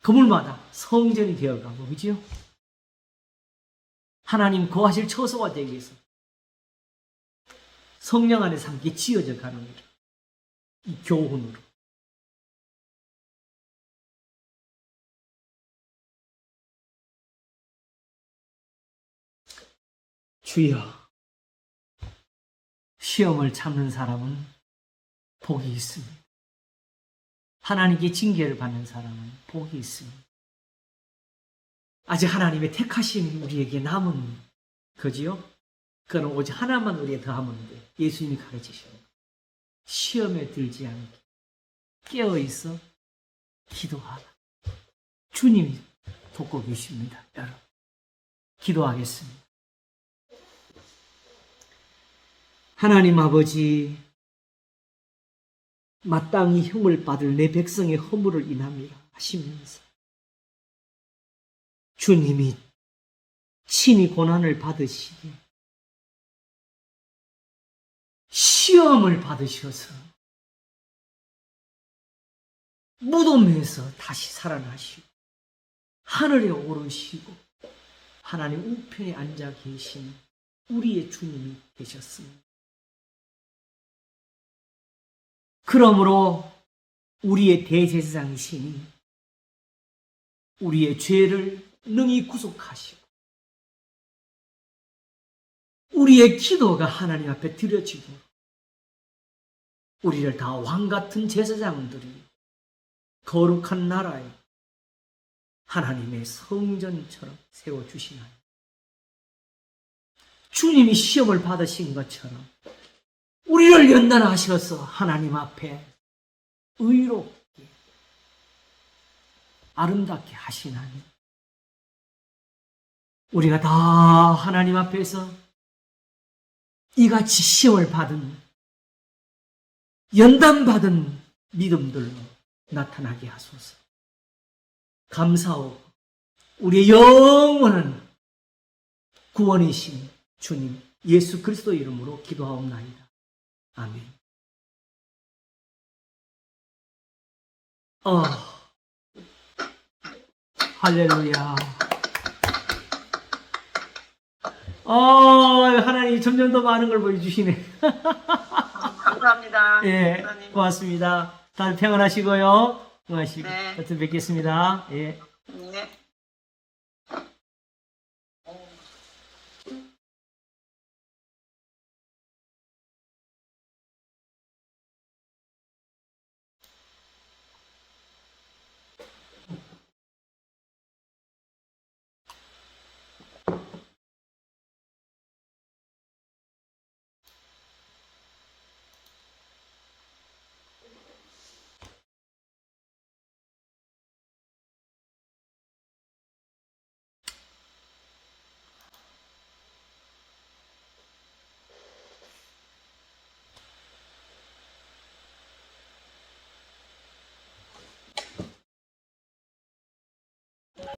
건물마다 성전이 되어가고, 그죠? 하나님 거하실 처소가 되기 위해서 성령 안에서 함께 지어져 가는 거죠. 이 교훈으로. 주여, 시험을 참는 사람은 복이 있습니다. 하나님께 징계를 받는 사람은 복이 있습니다. 아직 하나님의 택하심이 우리에게 남은 거지요? 그건 오직 하나만 우리에게 더하면 돼. 예수님이 가르치셔요. 시험에 들지 않게 깨어있어 기도하라. 주님이 돕고 계십니다. 여러분, 기도하겠습니다. 하나님 아버지, 마땅히 형을 받을 내 백성의 허물을 인함이라 하시면서 주님이 친히 고난을 받으시게 시험을 받으셔서 무덤에서 다시 살아나시고 하늘에 오르시고 하나님 우편에 앉아 계신 우리의 주님이 되셨습니다. 그러므로 우리의 대제사장이시니 우리의 죄를 능히 구속하시고 우리의 기도가 하나님 앞에 드려지고 우리를 다 왕같은 제사장들이 거룩한 나라에 하나님의 성전처럼 세워주시나니 주님이 시험을 받으신 것처럼 우리를 연단하셔서 하나님 앞에 의롭게 아름답게 하시나니 우리가 다 하나님 앞에서 이같이 시험을 받은 연단받은 믿음들로 나타나게 하소서. 감사하고 우리의 영원한 구원이신 주님 예수 그리스도 이름으로 기도하옵나이다. 아멘. 할렐루야. 하나님 점점 더 많은 걸 보여주시네. 감사합니다. 예, 목사님. 고맙습니다. 다들 평안하시고요. 건강하시고, 네. 뵙겠습니다. 예. 네.